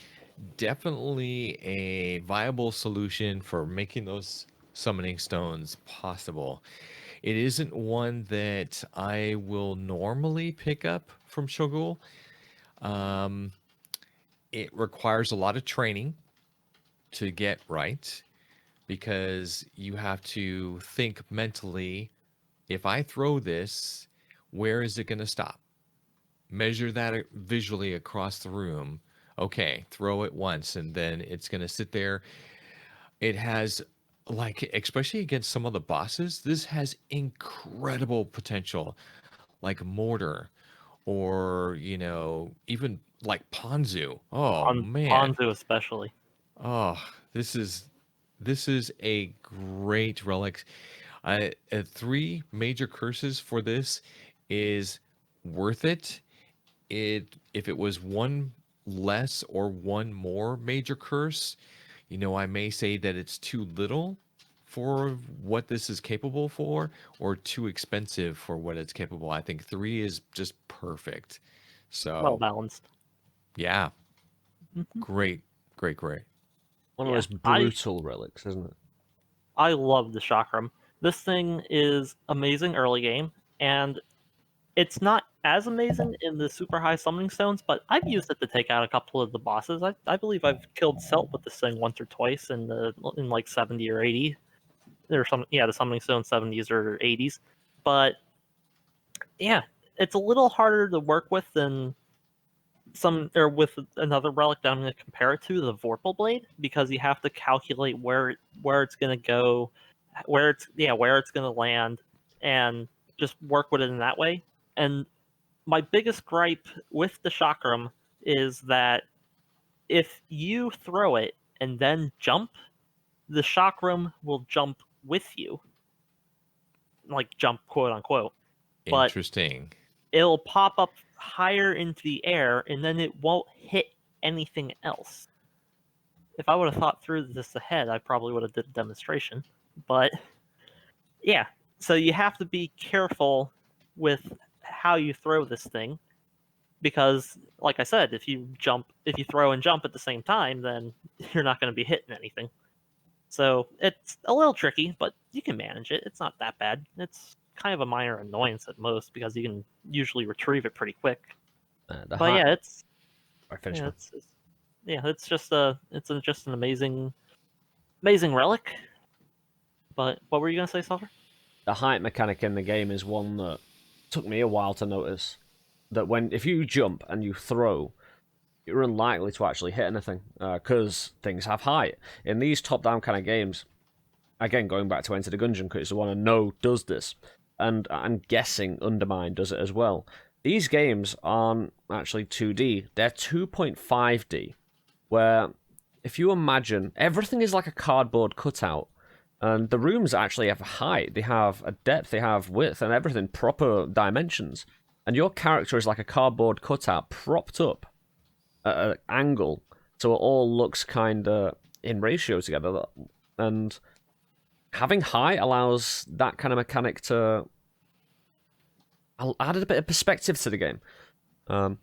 definitely a viable solution for making those summoning stones possible. It isn't one that I will normally pick up from Shogun. It requires a lot of training to get right because you have to think mentally, if I throw this, where is it going to stop? Measure that visually across the room. Okay, throw it once and then it's going to sit there. It has, like, especially against some of the bosses, this has incredible potential, like mortar or, even like Ponzu. Oh man. Ponzu especially. Oh, this is a great relic. 3 major curses for this is worth it. If it was one less or one more major curse, I may say that it's too little for what this is capable for, or too expensive for what it's capable. I think 3 is just perfect. Well So balanced. yeah, Mhm. great, great, great. One of Yeah, those brutal relics, isn't it? I love the Chakram. This thing is amazing early game, and it's not as amazing in the super high summoning stones, but I've used it to take out a couple of the bosses. I believe I've killed Selt with this thing once or twice in like 70 or 80. Or some, yeah, the summoning stone 70s or 80s. But yeah, it's a little harder to work with than with another relic that I'm going to compare it to, the Vorpal Blade, because you have to calculate where it's going to go, where it's going to land, and just work with it in that way. And my biggest gripe with the Chakram is that if you throw it and then jump, the Chakram will jump with you, like jump quote unquote, but Interesting. it'll pop up higher into the air and then it won't hit anything else. If I would have thought through this ahead, I probably would have did a demonstration. But yeah, so you have to be careful with how you throw this thing because, like I said, if you throw and jump at the same time, then you're not going to be hitting anything. So it's a little tricky, but you can manage it. It's not that bad. It's kind of a minor annoyance at most because you can usually retrieve it pretty quick. The But yeah, it's I finished yeah, one. it's just just an amazing relic. But what were you gonna say, Sulfur? The height mechanic in the game is one that took me a while to notice. That if you jump and you throw, you're unlikely to actually hit anything because things have height. In these top-down kind of games, again going back to Enter the Gungeon because it's the one I know does this, and I'm guessing Undermine does it as well. These games aren't actually 2D; they're 2.5D, where if you imagine everything is like a cardboard cutout. And the rooms actually have a height, they have a depth, they have width, and everything, proper dimensions. And your character is like a cardboard cutout propped up at an angle, so it all looks kind of in ratio together. And having height allows that kind of mechanic to add a bit of perspective to the game.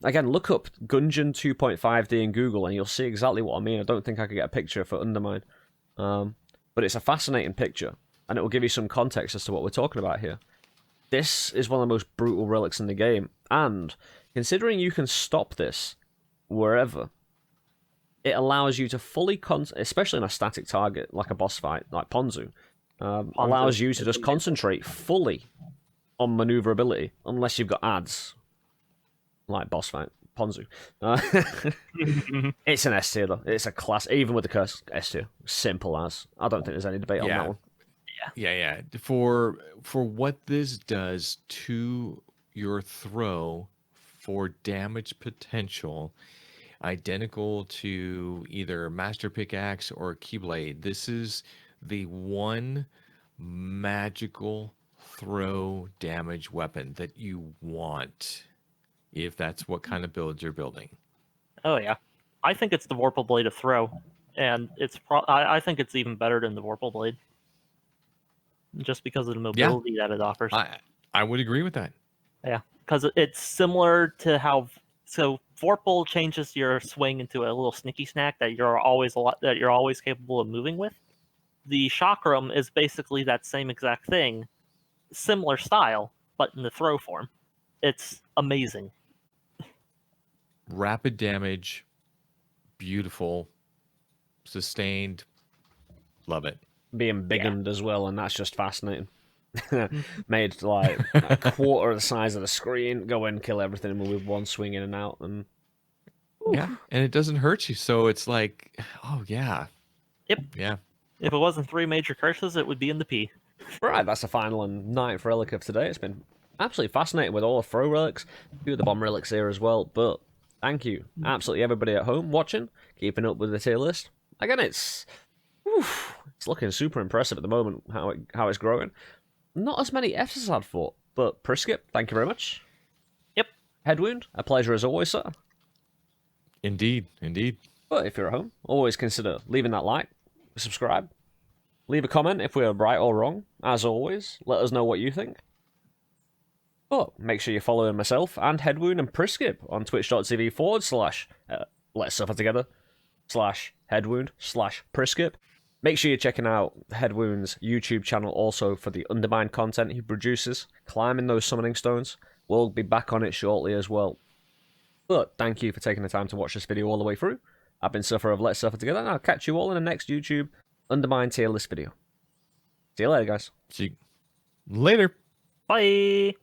Again, look up Gungeon 2.5D in Google, and you'll see exactly what I mean. I don't think I could get a picture for Undermine. But it's a fascinating picture, and it will give you some context as to what we're talking about here. This is one of the most brutal relics in the game, and considering you can stop this wherever, it allows you to fully, especially in a static target, like a boss fight, like Ponzu, allows you to just concentrate fully on maneuverability, unless you've got ads, like boss fight, Ponzu. It's an S tier though. It's a class, even with the curse, S tier. Simple as. I don't think there's any debate on that one. Yeah. For what this does to your throw for damage potential identical to either Master Pickaxe or Keyblade. This is the one magical throw damage weapon that you want if that's what kind of build you're building. Oh yeah, I think it's the Vorpal Blade of Throw, and I think it's even better than the Vorpal Blade, just because of the mobility that it offers. I would agree with that. Yeah, because it's similar to how Vorpal changes your swing into a little sneaky snack that you're always capable of moving with. The Chakram is basically that same exact thing, similar style, but in the throw form. It's amazing. Rapid damage, beautiful, sustained, love it. Being biggened as well, and that's just fascinating. Made like a quarter of the size of the screen, go in, kill everything with one swing in and out, and yeah, and it doesn't hurt you, so it's like, oh yeah, Yep. yeah. If it wasn't 3 major curses, it would be in the P. Right, that's the final and ninth relic of today. It's been absolutely fascinating with all the throw relics, a few of the bomb relics here as well. But thank you, absolutely everybody at home watching, keeping up with the tier list. Again, it's looking super impressive at the moment how it's growing. Not as many Fs as I'd thought, but Priskip, thank you very much. Yep. Headwound, a pleasure as always, sir. Indeed, indeed. But if you're at home, always consider leaving that like, subscribe, leave a comment if we're right or wrong. As always, let us know what you think. But make sure you're following myself and Headwound and Priskip on twitch.tv/ let's suffer together /Headwound /Priskip. Make sure you're checking out Headwound's YouTube channel also for the Undermine content he produces, climbing those summoning stones. We'll be back on it shortly as well. But thank you for taking the time to watch this video all the way through. I've been Suffer of Let's Suffer Together, and I'll catch you all in the next YouTube Undermine tier list video. See you later, guys. See you later. Bye!